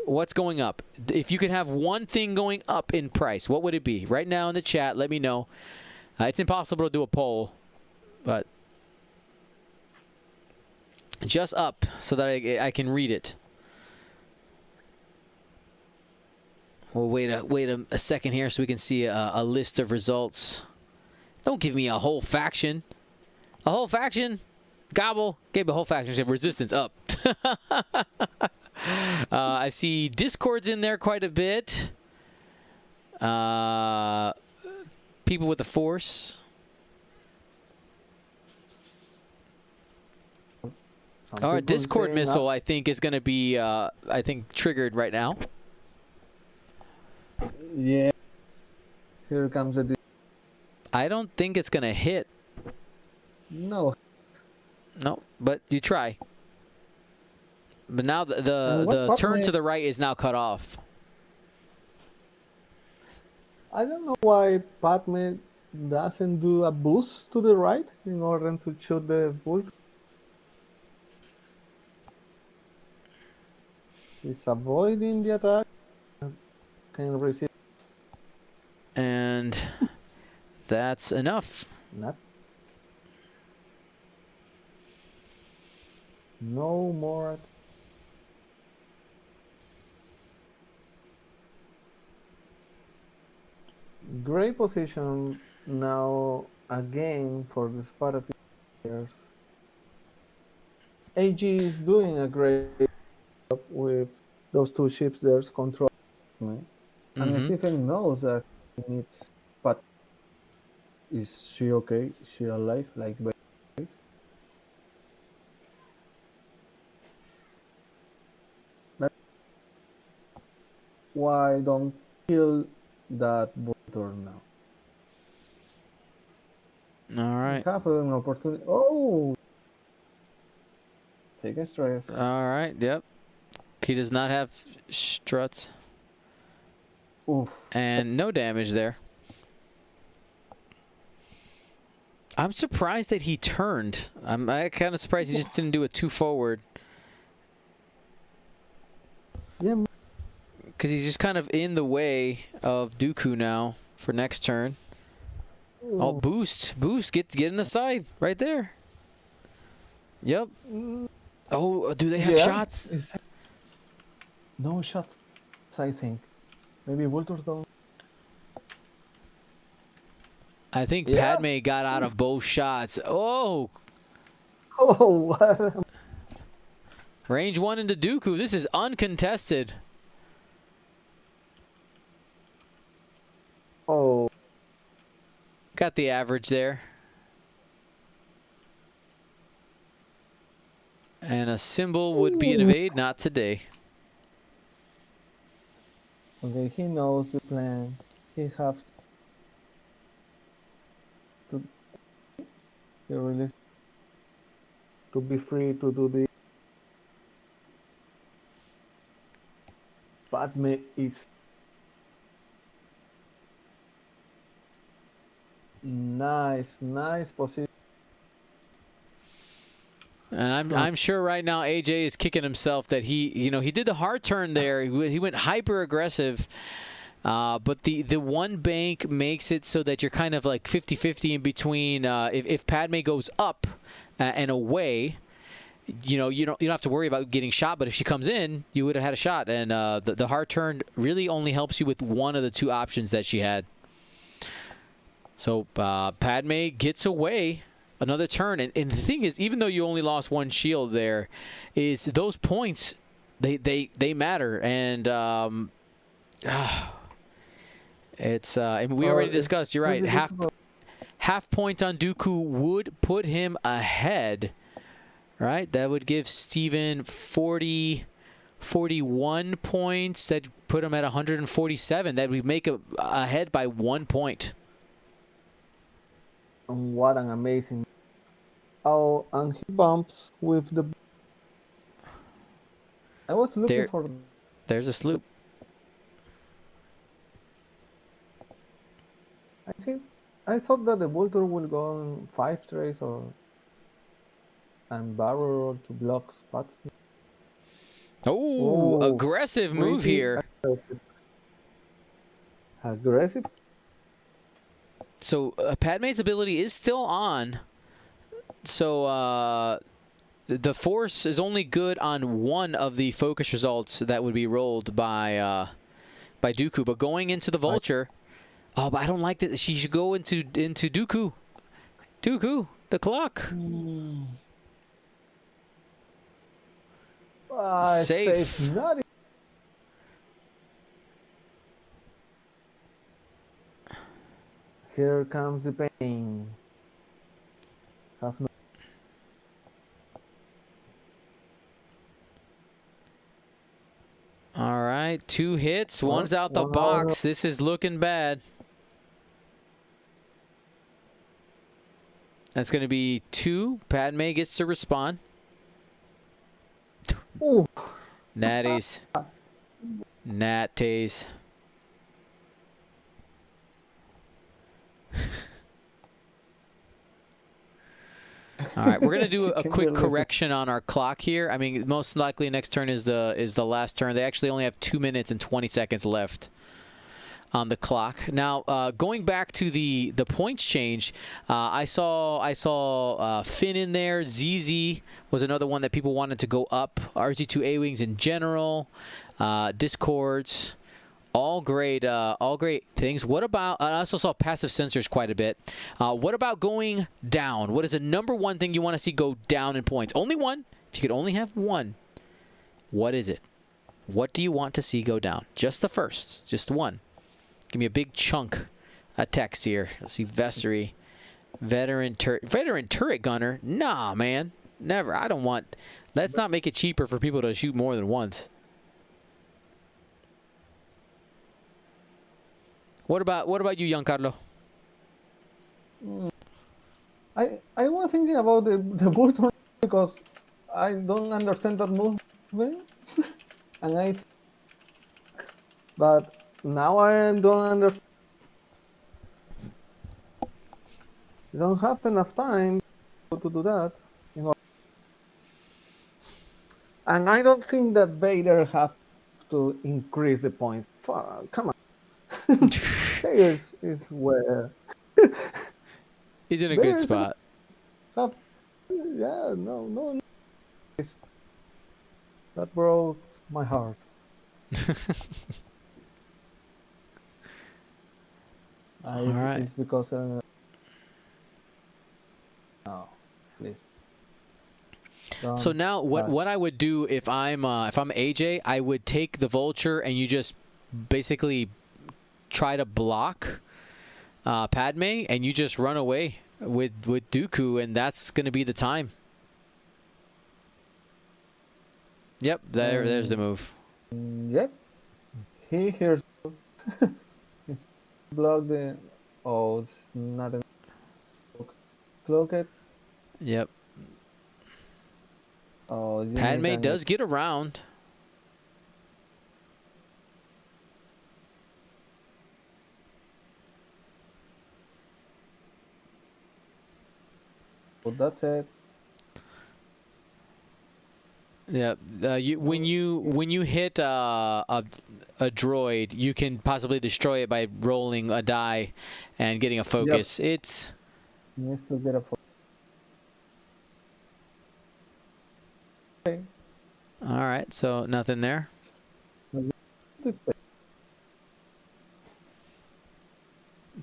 What's going up? If you could have one thing going up in price, what would it be? Right now in the chat, let me know. It's impossible to do a poll, but just up so that I can read it. We'll wait a second here so we can see a list of results. Don't give me a whole faction. A whole faction? Gobble. Gave a whole faction. Said resistance up. I see Discords in there quite a bit. People with the Force. All right, Discord missile, I think, is going to be, triggered right now. Yeah. Here comes a. I don't think it's going to hit. No. No, but you try. But now the turn to the right is now cut off. I don't know why Padme doesn't do a boost to the right in order to shoot the bull. He's avoiding the attack. Can receive. And that's enough. Not. No more. Great position now again for the Spartan players. AG is doing a great job with those two ships there's control. And Stephen knows that he needs, but is she okay? Is she alive? Like, but why don't kill that Voltor now? All right. We have an opportunity. Oh, take a stress. All right. Yep. He does not have struts. Oof. And no damage there. I'm surprised that he turned. I'm kind of surprised he just didn't do it too forward. Yeah. Because he's just kind of in the way of Dooku now for next turn. Ooh. Oh, boost. Boost. Get in the side. Right there. Yep. Oh, do they have shots? No shots, I think. Maybe Voltor's don't. I think Padme got out of both shots. Oh. Oh, what? Range 1 into Dooku. This is uncontested. Oh. Got the average there. And a symbol would be an evade. Not today. Okay, he knows the plan. He has to release to be free to do the. Padme is nice position. And I'm sure right now AJ is kicking himself that he did the hard turn there. He went hyper aggressive. But the one bank makes it so that you're kind of like 50-50 in between. If Padme goes up and away, you don't have to worry about getting shot. But if she comes in, you would have had a shot. And the hard turn really only helps you with one of the two options that she had. So Padme gets away. Another turn, and the thing is, even though you only lost one shield there, is those points, they matter, and it's and we already discussed. You're right. Half point on Dooku would put him ahead. right? That would give Steven 41 points. That put him at 147. That would make him ahead by 1 point. And what an amazing. Oh, and he bumps with the. I was looking for. There's a sloop. I thought that the Vulture would go on 5 trays and barrel to block spots. Oh, aggressive move here. Aggressive. So Padme's ability is still on. So the force is only good on one of the focus results that would be rolled by Dooku. But going into the Vulture, oh, but I don't like that. She should go into Dooku. Dooku, the clock. Safe. Here comes the pain. Have no. All right, 2 hits. One's out the box. This is looking bad. That's going to be 2. Padme gets to respond. Ooh. Natties. Natties. All right, we're gonna do a quick correction on our clock here. I mean, most likely next turn is the last turn. They actually only have 2 minutes and 20 seconds left on the clock. Now, going back to the points change, I saw Finn in there. ZZ was another one that people wanted to go up. RZ2 A-Wings in general, Discords. All great things. What about, I also saw passive sensors quite a bit. What about going down? What is the number one thing you want to see go down in points? Only one. If you could only have one, what is it? What do you want to see go down? Just the first. Just one. Give me a big chunk of text here. Let's see, Vessery. Veteran turret gunner? Nah, man. Never. I don't want, let's not make it cheaper for people to shoot more than once. What about you, Giancarlo? I was thinking about the Vulture because I don't understand that movement, and but now I don't understand. You don't have enough time to do that, you know. And I don't think that Vader have to increase the points. Come on. is where he's in a good spot. Yeah, no. That broke my heart. All right. It's because no, please. So now, what I would do if I'm AJ, I would take the Vulture and you just basically try to block Padme, and you just run away with Dooku, and that's going to be the time. Yep, there's the move. Yep. He hears. Block the. Oh, it's not a. Cloak it. Yep. Oh, Padme does get around. Well, that's it. Yeah, when you hit a droid, you can possibly destroy it by rolling a die and getting a focus. Yep. It's. Needs to get a focus. Okay. All right, so nothing there.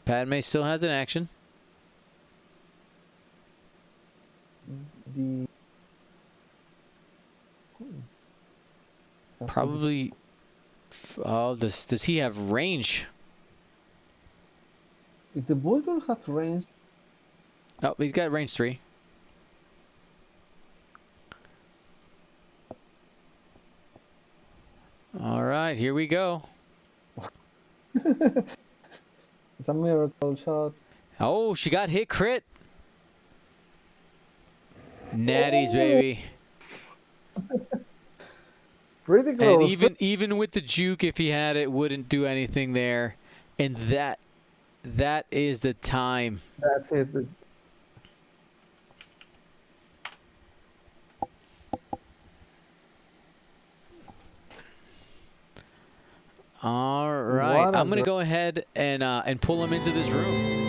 Padme still has an action. Probably. Oh, does he have range? If the Vulture has range. Oh, he's got range 3. All right, here we go. It's a miracle shot. Oh, she got hit crit. Natties, baby. Pretty close. And even with the juke, if he had it, wouldn't do anything there. And that is the time. That's it. All right, I'm gonna go ahead and pull him into this room.